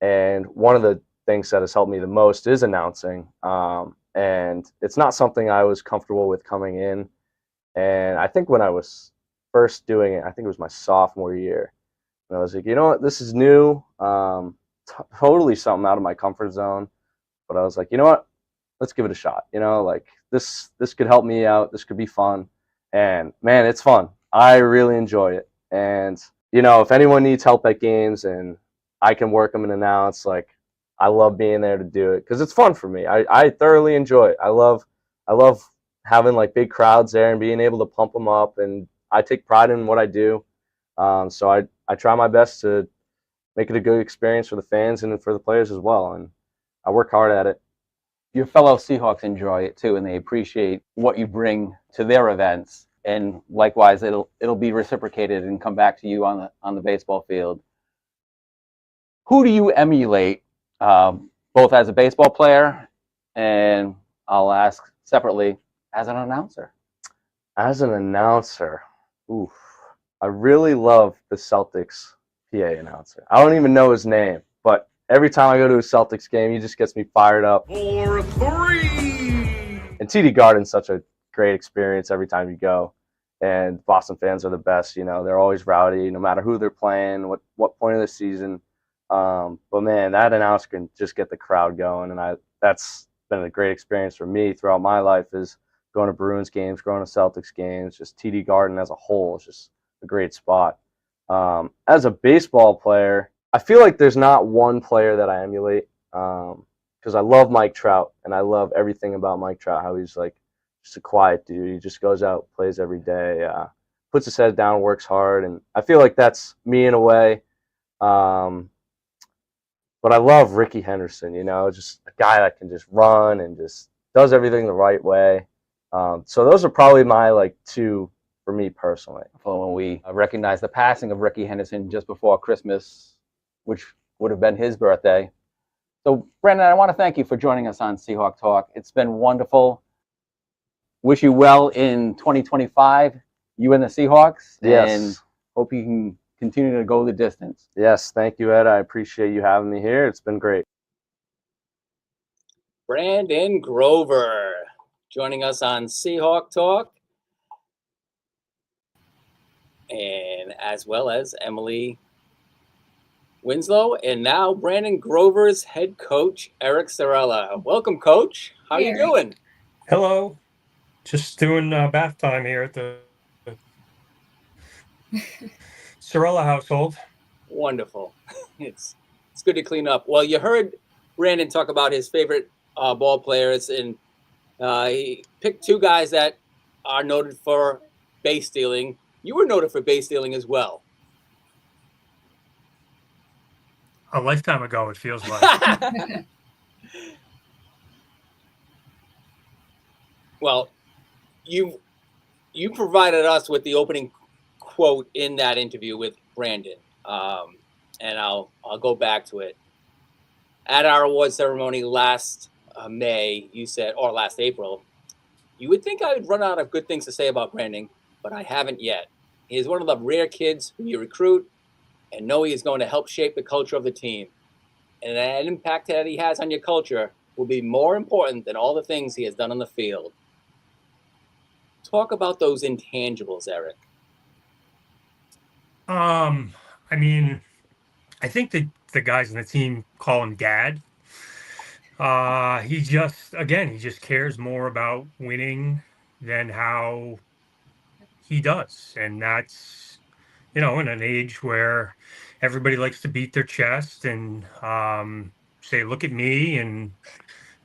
And one of the things that has helped me the most is announcing. And it's not something I was comfortable with coming in. And I think when I was first doing it, I think it was my sophomore year. And I was like, you know what, this is new, totally something out of my comfort zone. But I was like, you know what, let's give it a shot. This could help me out. This could be fun. And man, it's fun. I really enjoy it. And, if anyone needs help at games and I can work them and announce, I love being there to do it because it's fun for me. I thoroughly enjoy it. I love having big crowds there and being able to pump them up, and I take pride in what I do. So I try my best to make it a good experience for the fans and for the players as well, and I work hard at it. Your fellow Seahawks enjoy it too, and they appreciate what you bring to their events, and likewise it'll be reciprocated and come back to you on the baseball field. Who do you emulate, both as a baseball player and I'll ask separately as an announcer? As an announcer, I really love the Celtics PA announcer. I don't even know his name, but every time I go to a Celtics game, he just gets me fired up. 4-3! And TD Garden's such a great experience every time you go. And Boston fans are the best. They're always rowdy, no matter who they're playing, what point of the season. But man, that announcer can just get the crowd going, and that's been a great experience for me throughout my life, is going to Bruins games, going to Celtics games. Just TD Garden as a whole is just a great spot. As a baseball player, I feel like there's not one player that I emulate. because I love Mike Trout, and I love everything about Mike Trout. How he's like just a quiet dude. He just goes out, plays every day, puts his head down, works hard, and I feel like that's me in a way. But I love Ricky Henderson. Just a guy that can just run and just does everything the right way. So those are probably my two for me personally. Well, when we recognized the passing of Ricky Henderson just before Christmas, which would have been his birthday. So, Brandon, I want to thank you for joining us on Seahawk Talk. It's been wonderful. Wish you well in 2025, you and the Seahawks. Yes. And hope you can continue to go the distance. Yes, thank you, Ed. I appreciate you having me here. It's been great. Brandon Grover joining us on Seahawk Talk, and as well as Emily Winslow, and now Brandon Grover's head coach, Eric Sorella. Welcome, Coach. How are you doing? Hello. Just doing bath time here at the Sorella household. Wonderful. It's good to clean up. Well, you heard Brandon talk about his favorite ball players, and he picked two guys that are noted for base stealing. You were noted for base stealing as well. A lifetime ago, it feels like. Well, you provided us with the opening quote in that interview with Brandon, and I'll go back to it. At our award ceremony last May, you said, or last April, you would think I would run out of good things to say about Brandon, but I haven't yet. He is one of the rare kids who you recruit and know he is going to help shape the culture of the team. And that impact that he has on your culture will be more important than all the things he has done on the field. Talk about those intangibles, Eric. I mean, I think that the guys on the team call him Dad. He just cares more about winning than how he does. And that's, in an age where everybody likes to beat their chest and say, look at me. And,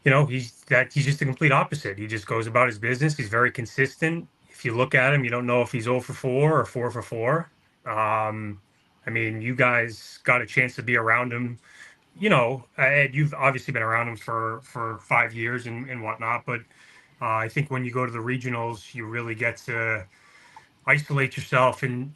he's just the complete opposite. He just goes about his business. He's very consistent. If you look at him, you don't know if he's 0 for 4 or 4 for 4. I mean, you guys got a chance to be around him. Ed, you've obviously been around him for 5 years and whatnot, but I think when you go to the regionals, you really get to isolate yourself and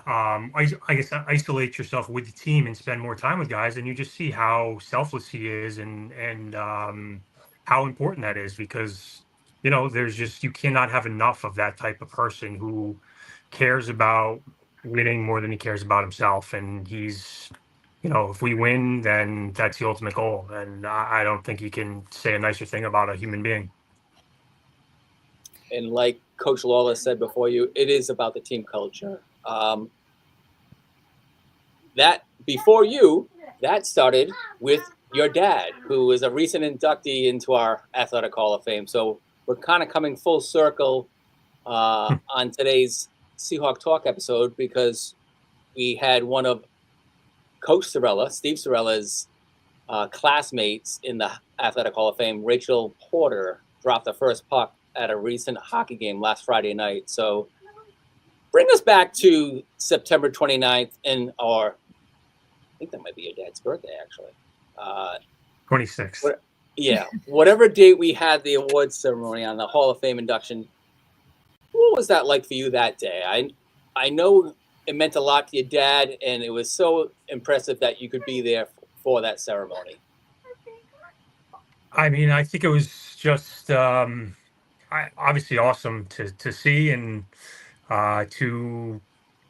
isolate yourself with the team and spend more time with guys, and you just see how selfless he is and how important that is, because you cannot have enough of that type of person who cares about winning more than he cares about himself. And he's, if we win, then that's the ultimate goal, and I don't think you can say a nicer thing about a human being. And like Coach Lawless said before you, it is about the team culture. That before you, that started with your dad, who is a recent inductee into our Athletic Hall of Fame. So we're kind of coming full circle on today's Seahawk Talk episode, because we had one of Coach Sorella, Steve Sorella's classmates in the Athletic Hall of Fame, Rachel Porter, dropped the first puck at a recent hockey game last Friday night. So bring us back to September 29th, I think that might be your dad's birthday, actually. 26. Yeah, whatever date we had the awards ceremony on, the Hall of Fame induction. What was that like for you that day? I know it meant a lot to your dad, and it was so impressive that you could be there for that ceremony. I mean, I think it was just obviously awesome to see, and to,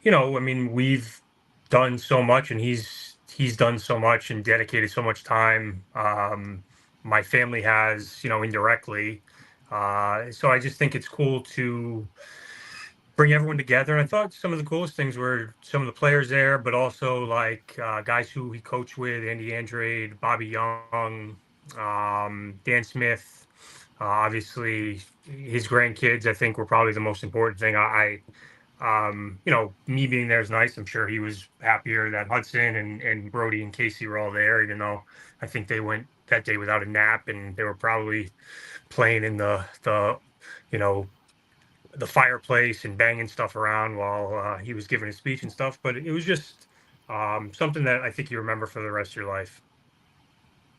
I mean, we've done so much, and he's done so much and dedicated so much time. My family has, indirectly. So I just think it's cool to bring everyone together. And I thought some of the coolest things were some of the players there, but also guys who he coached with, Andy Andrade, Bobby Young, Dan Smith. Obviously, his grandkids, I think, were probably the most important thing. I Me being there is nice. I'm sure he was happier that Hudson and Brody and Casey were all there, even though I think they went that day without a nap, and they were probably playing in the fireplace and banging stuff around while he was giving his speech and stuff. But it was just something that I think you remember for the rest of your life.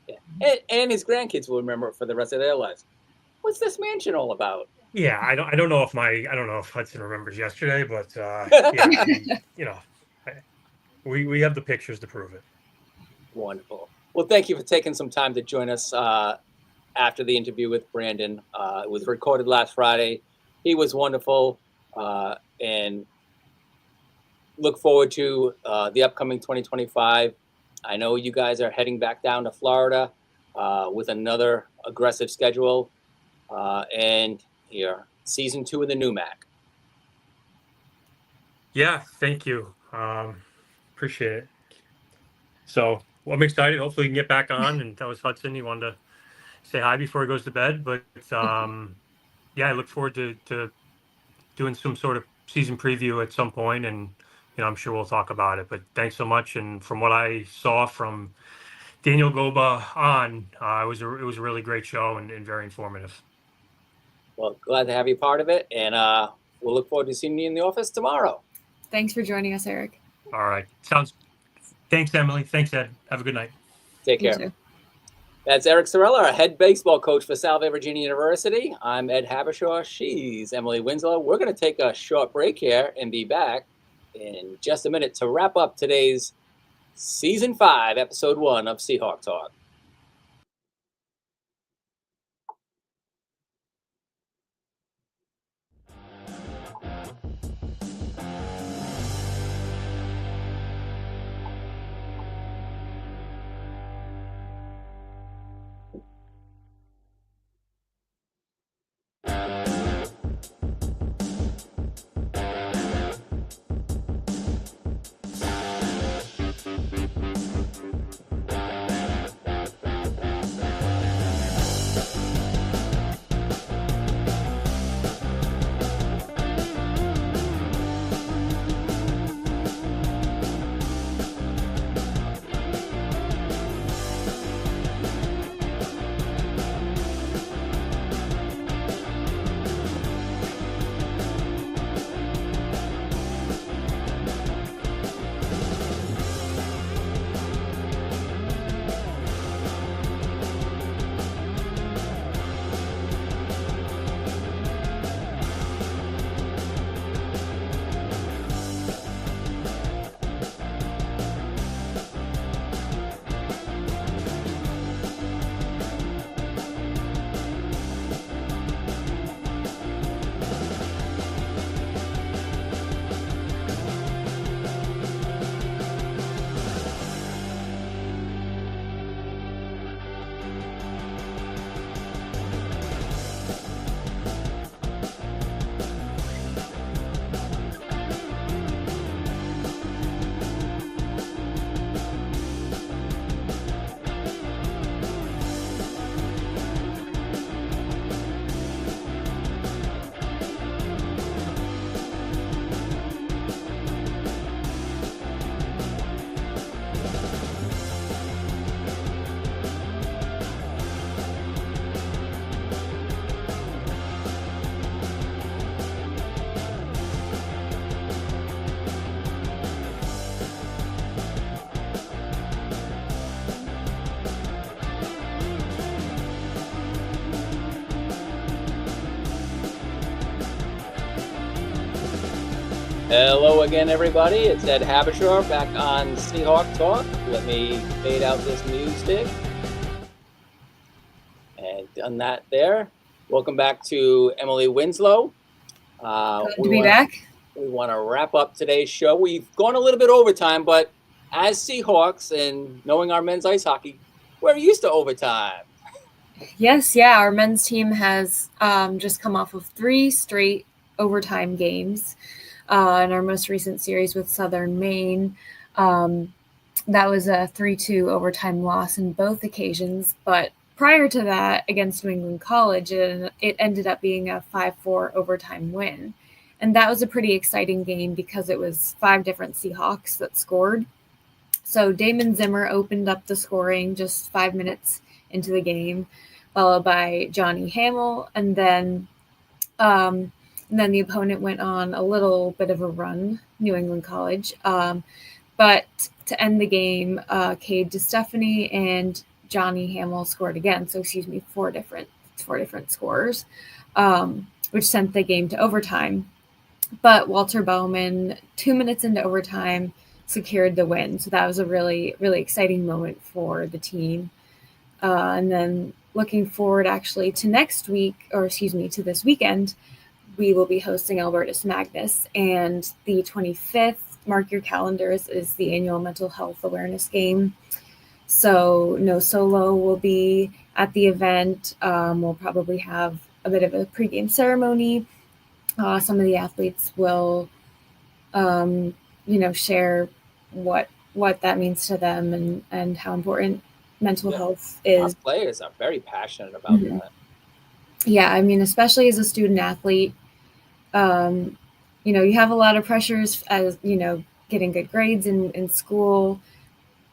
Yeah, and his grandkids will remember it for the rest of their lives. What's this mansion all about? Yeah, I don't know if Hudson remembers yesterday, but yeah, we have the pictures to prove it. Wonderful. Well, thank you for taking some time to join us after the interview with Brandon. It was recorded last Friday. He was wonderful, and look forward to the upcoming 2025. I know you guys are heading back down to Florida with another aggressive schedule, and here, season 2 of the new Mac. Yeah, thank you. Appreciate it. So I'm excited. Hopefully, we can get back on. And that was Hudson. He wanted to say hi before he goes to bed. But I look forward to doing some sort of season preview at some point, and I'm sure we'll talk about it. But thanks so much. And from what I saw from Daniel Goba on, it was a really great show and very informative. Well, glad to have you part of it, and we'll look forward to seeing you in the office tomorrow. Thanks for joining us, Eric. All right. Thanks, Emily. Thanks, Ed. Have a good night. Take care. That's Eric Sorella, our head baseball coach for Salve Virginia University. I'm Ed Habishaw. She's Emily Winslow. We're going to take a short break here and be back in just a minute to wrap up today's Season 5, Episode 1 of Seahawk Talk. Hello again, everybody. It's Ed Habishaw back on Seahawk Talk. Let me fade out this music. And done that there. Welcome back to Emily Winslow. Good to be back. We want to wrap up today's show. We've gone a little bit overtime, but as Seahawks and knowing our men's ice hockey, we're used to overtime. Yes, yeah. Our men's team has just come off of 3 straight overtime games. In our most recent series with Southern Maine, that was a 3-2 overtime loss in both occasions. But prior to that, against New England College, it ended up being a 5-4 overtime win. And that was a pretty exciting game because it was 5 different Seahawks that scored. So Damon Zimmer opened up the scoring just 5 minutes into the game, followed by Johnny Hamill, and then the opponent went on a little bit of a run, New England College. But to end the game, Cade DeStefani and Johnny Hamill scored again. So, 4 different scorers, which sent the game to overtime. But Walter Bowman, 2 minutes into overtime, secured the win. So that was a really, really exciting moment for the team. And then looking forward actually to to this weekend, we will be hosting Albertus Magnus. And the 25th, mark your calendars, is the annual mental health awareness game. So No Solo will be at the event. We'll probably have a bit of a pregame ceremony. Some of the athletes will, share what that means to them and how important mental health is. Our players are very passionate about that. Yeah, I mean, especially as a student athlete, you have a lot of pressures as, getting good grades in school,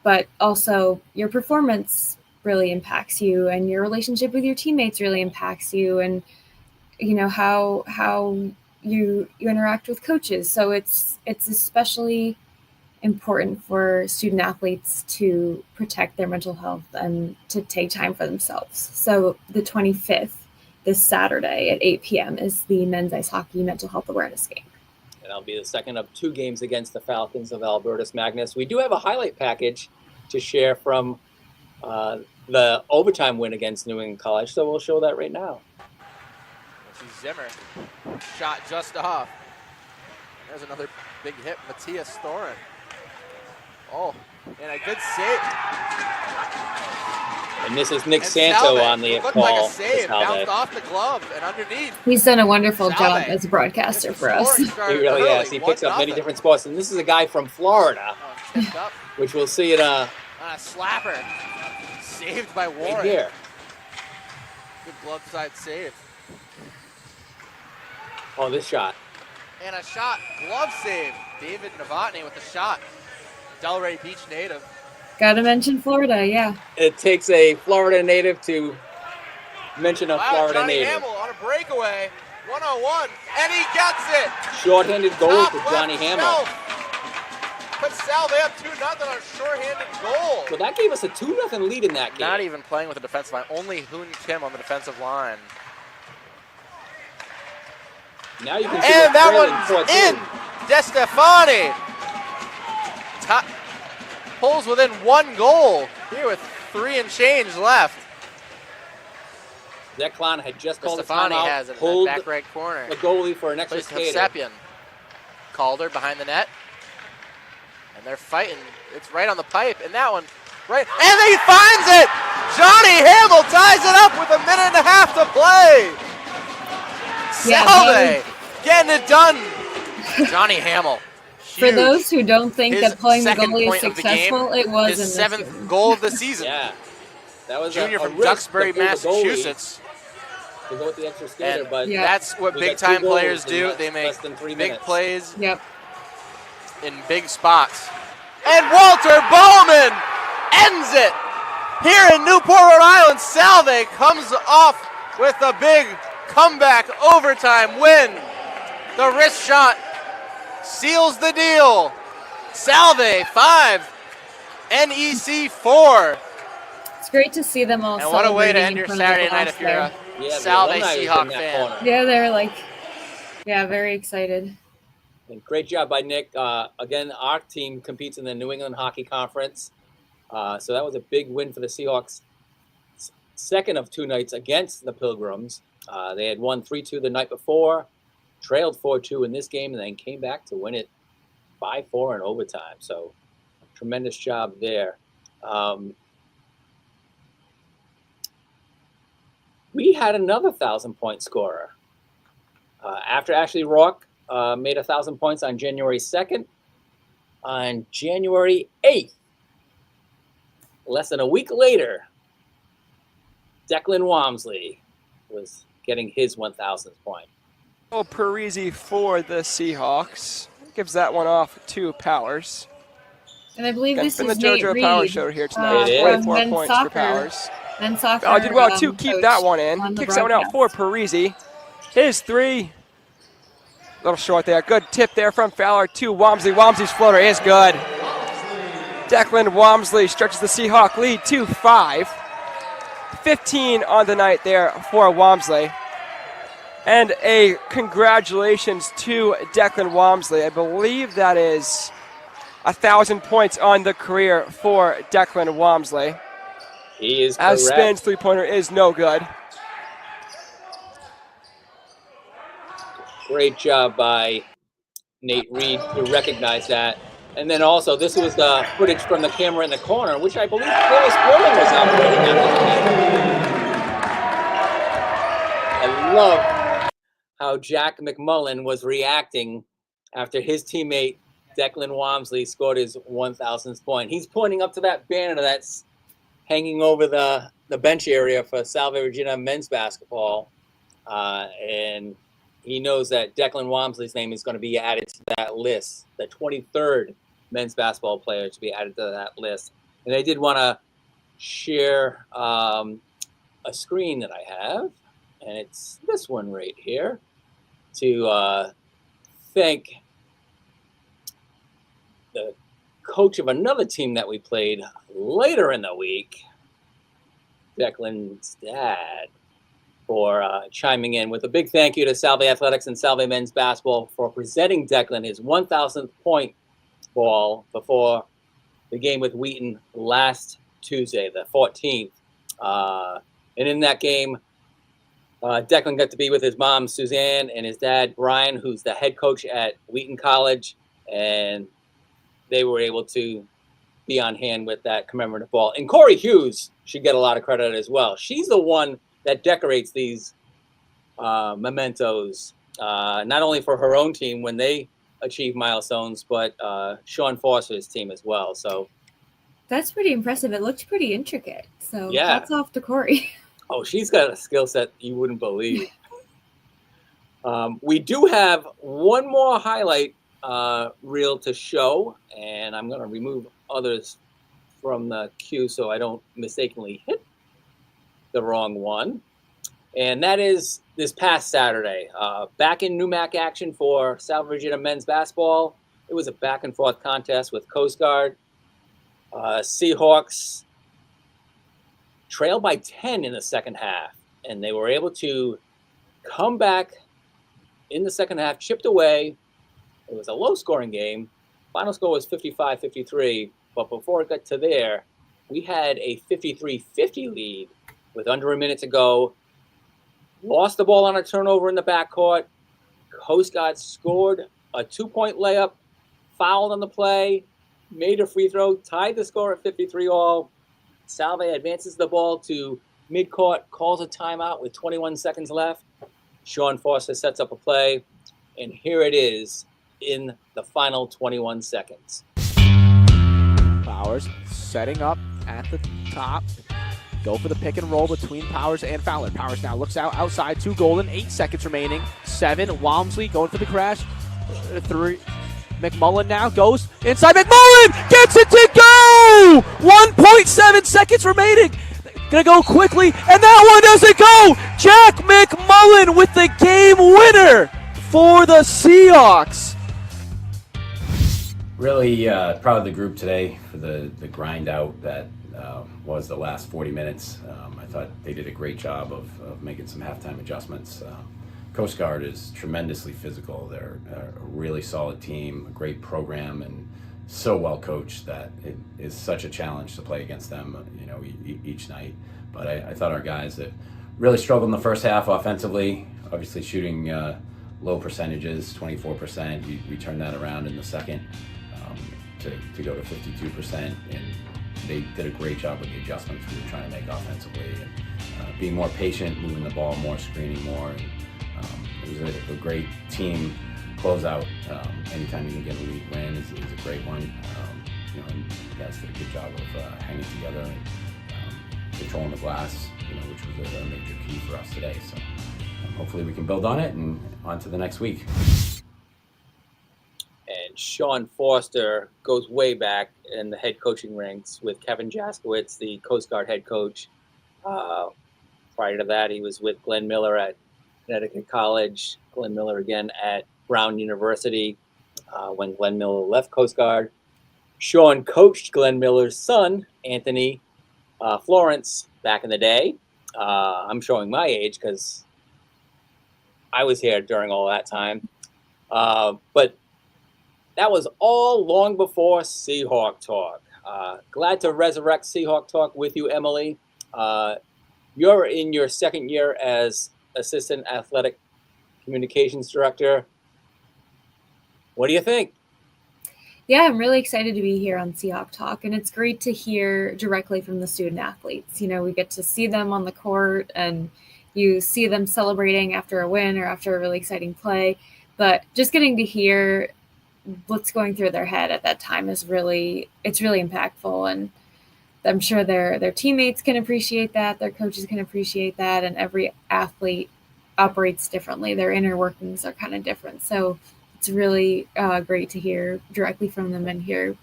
but also your performance really impacts you, and your relationship with your teammates really impacts you, and how you interact with coaches. So it's especially important for student athletes to protect their mental health and to take time for themselves. So the 25th, this Saturday at 8 p.m. is the men's ice hockey mental health awareness game. And that'll be the second of 2 games against the Falcons of Albertus Magnus. We do have a highlight package to share from the overtime win against New England College, so we'll show that right now. Zimmer, shot just off. There's another big hit, Matthias Thorin. Oh, and a good save. And this is Nick Santo on the call. Like a save, bounced off the glove and underneath. He's done a wonderful job as a broadcaster for us. He really has. He picks up many different spots. And this is a guy from Florida, which we'll see it on a slapper. Saved by Warren. Right here. Good glove side save. Oh, this shot. And a shot, glove save. David Novotny with the shot. Delray Beach native. Gotta mention Florida, yeah. It takes a Florida native to mention a Florida Johnny native. Hamill on a breakaway, 101, and he gets it. Short-handed goal for Johnny Hamill. Put Salve up 2-0 on a short-handed goal. So that gave us a 2-0 lead in that game. Not even playing with the defensive line. Only Hoon Kim on the defensive line. Now you can see and that one's in. DeStefani pulls within 1 goal here with 3 and change left. Declan had just called a DeStefani timeout. has it in Pulled the back right corner. the goalie for an extra skater. Seppian. Calder behind the net. And they're fighting. It's right on the pipe. And that one, right. And he finds it! Johnny Hamill ties it up with 1.5 minutes to play. Salve getting it done. Johnny Hamill. For those who don't think that playing the goalie is successful, it was his 7th goal of the season. Yeah. That was junior from risk Duxbury, to pull the goalie Massachusetts. To go with the extra skater, And but that's what we got big-time 2 goals players in do. less- They make less than 3 big minutes. plays Yep. in big spots. And Walter Bowman ends it here in Newport, Rhode Island. Salve comes off with a big comeback overtime win. The wrist shot seals the deal. Salve 5, NEC 4. It's great to see them all. And what a way to celebrating end in your front of the Saturday night boss if you're there. a Salve alumni was in Seahawk that fan. corner. Yeah, they're very excited. And great job by Nick. Again, our team competes in the New England Hockey Conference. So that was a big win for the Seahawks. Second of 2 nights against the Pilgrims. They had won 3-2 the night before, trailed 4-2 in this game, and then came back to win it 5-4 in overtime. So tremendous job there. We had another 1,000-point scorer. After Ashley Rourke made 1,000 points on January 2nd, on January 8th, less than a week later, Declan Walmsley was getting his 1,000th point. Parisi for the Seahawks. Gives that one off to Powers. And I believe this been is the Nate JoJo Reed, Power Show here tonight. It is. 24 points for Powers. Men's soccer. Oh, did well to keep coach that one in. on the Kicks that one out for Parisi. His three. A little short there. Good tip there from Fowler to Walmsley. Walmsley's floater is good. Declan Walmsley stretches the Seahawk lead to 5. 15 on the night there for Walmsley. And a congratulations to Declan Walmsley. I believe that is 1,000 points on the career for Declan Walmsley. He is As correct. Spin's three-pointer is no good. Great job by Nate Reed to recognize that. And then also, this was the footage from the camera in the corner, which I believe Chris Willing was operating at this game. I love how Jack McMullen was reacting after his teammate Declan Walmsley scored his 1,000th point. He's pointing up to that banner that's hanging over the bench area for Salve Regina men's basketball. And he knows that Declan Walmsley's name is going to be added to that list, the 23rd men's basketball player to be added to that list. And I did want to share a screen that I have, and it's this one right here, to thank the coach of another team that we played later in the week, Declan's dad, for chiming in with a big thank you to Salve Athletics and Salve Men's Basketball for presenting Declan his 1,000th point ball before the game with Wheaton last Tuesday, the 14th. And in that game, Declan got to be with his mom, Suzanne, and his dad, Brian, who's the head coach at Wheaton College, and they were able to be on hand with that commemorative ball. And Corey Hughes should get a lot of credit as well. She's the one that decorates these mementos, not only for her own team when they achieve milestones, but Sean Foster's team as well. So That's pretty impressive. It looked pretty intricate. So Yeah. hats off to Corey. Oh, she's got a skill set you wouldn't believe. We do have one more highlight reel to show, and I'm going to remove others from the queue so I don't mistakenly hit the wrong one. And that is this past Saturday. Back in Newmac action for South Virginia men's basketball. It was a back-and-forth contest with Coast Guard. Seahawks trailed by 10 in the second half, and they were able to come back in the second half, chipped away. It was a low-scoring game. Final score was 55-53, but before it got to there, we had a 53-50 lead with under a minute to go. Lost the ball on a turnover in the backcourt. Coast Guard scored a two-point layup, fouled on the play, made a free throw, tied the score at 53-all. Salve advances the ball to midcourt, calls a timeout with 21 seconds left. Sean Foster sets up a play, and here it is in the final 21 seconds. Powers setting up at the top. Go for the pick and roll between Powers and Fowler. Powers now looks out outside to Golden. 8 seconds remaining. 7. Walmsley going for the crash. 3. McMullen now goes inside. McMullen gets it to go! 1.7 seconds remaining. Gonna go quickly, and that one doesn't go! Jack McMullen with the game winner for the Seahawks. Really proud of the group today for the grind out that was the last 40 minutes. I thought they did a great job of making some halftime adjustments. Coast Guard is tremendously physical. They're a really solid team, a great program, and so well coached that it is such a challenge to play against them, each night. But I thought our guys that really struggled in the first half offensively, obviously shooting low percentages, 24%. We turned that around in the second to go to 52%, and they did a great job with the adjustments we were trying to make offensively, and being more patient, moving the ball more, screening more. And, it was a great team closeout. Anytime you can get a lead win is a great one. And guys did a good job of hanging together and controlling the glass, which was a major key for us today. So hopefully we can build on it and on to the next week. And Sean Foster goes way back in the head coaching ranks with Kevin Jaskowitz, the Coast Guard head coach. Prior to that, he was with Glenn Miller at Connecticut College, Glenn Miller again at Brown University when Glenn Miller left Coast Guard. Sean coached Glenn Miller's son, Anthony Florence, back in the day. I'm showing my age because I was here during all that time. But that was all long before Seahawk Talk. Glad to resurrect Seahawk Talk with you, Emily. You're in your second year as Assistant Athletic Communications Director. What do you think? Yeah, I'm really excited to be here on Seahawk Talk, and it's great to hear directly from the student athletes. You know, we get to see them on the court, and you see them celebrating after a win or after a really exciting play, but just getting to hear what's going through their head at that time is really impactful, and I'm sure their teammates can appreciate that, their coaches can appreciate that, and every athlete operates differently. Their inner workings are kind of different, so it's really great to hear directly from them and hear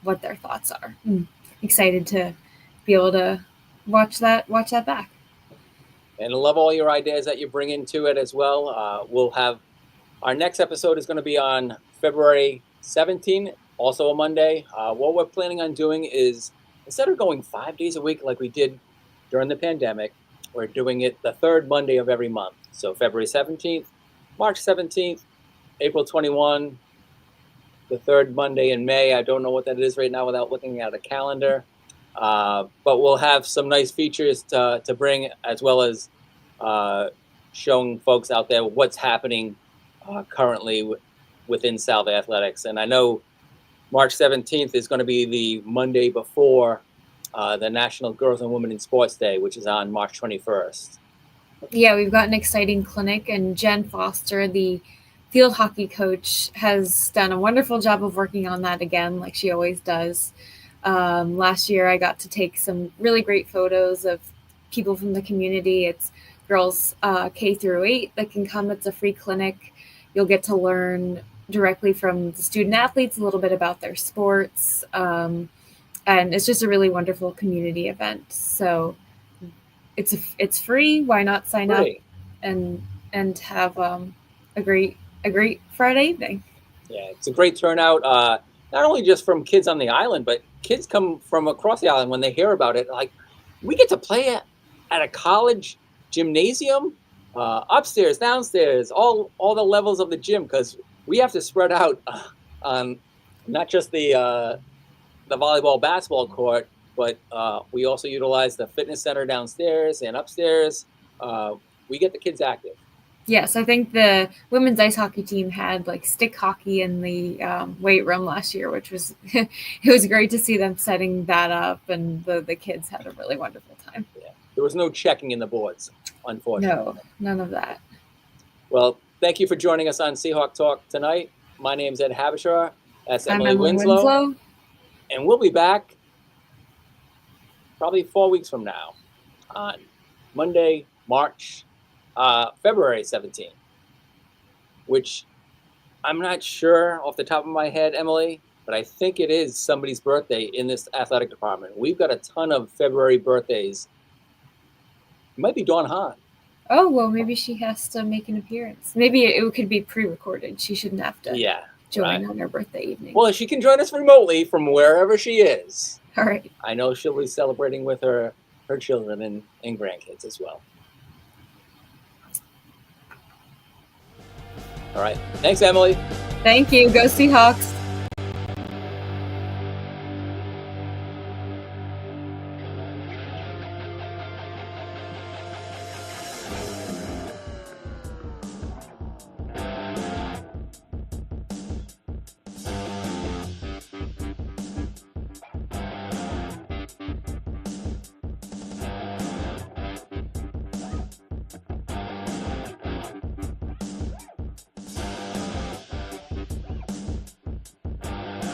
what their thoughts are. I'm excited to be able to watch that back. And I love all your ideas that you bring into it as well. We'll have our next episode is going to be on February 17th, also a Monday. What we're planning on doing is, instead of going 5 days a week like we did during the pandemic, we're doing it the third Monday of every month. So February 17th, March 17th, April 21, the third Monday in May. I don't know what that is right now without looking at a calendar. But we'll have some nice features to bring, as well as showing folks out there what's happening currently within Salve Athletics. And I know March 17th is going to be the Monday before the National Girls and Women in Sports Day, which is on March 21st. Yeah, we've got an exciting clinic, and Jen Foster, the field hockey coach, has done a wonderful job of working on that again, like she always does. Last year, I got to take some really great photos of people from the community. It's girls K through 8 that can come. It's a free clinic. You'll get to learn directly from the student athletes a little bit about their sports. And it's just a really wonderful community event. So it's free. Why not sign up and have a great Friday evening? Yeah, it's a great turnout. Not only just from kids on the island, but kids come from across the island when they hear about it. Like, we get to play at a college gymnasium, upstairs, downstairs, all the levels of the gym, because we have to spread out on not just the volleyball, basketball court, but we also utilize the fitness center downstairs and upstairs. We get the kids active. Yes, I think the women's ice hockey team had like stick hockey in the weight room last year, which was it was great to see them setting that up, and the kids had a really wonderful time. Yeah. There was no checking in the boards, unfortunately. No, none of that. Well, thank you for joining us on Seahawk Talk tonight. My name's Ed Habishar. That's I'm Emily Winslow. And we'll be back probably 4 weeks from now on Monday, February 17th, which I'm not sure off the top of my head, Emily, but I think it is somebody's birthday in this athletic department. We've got a ton of February birthdays. It might be Dawn Hahn. Oh, well, maybe she has to make an appearance. Maybe it could be pre-recorded. She shouldn't have to join on her birthday evening. Well, she can join us remotely from wherever she is. All right. I know she'll be celebrating with her children and grandkids as well. All right. Thanks, Emily. Thank you. Go Seahawks.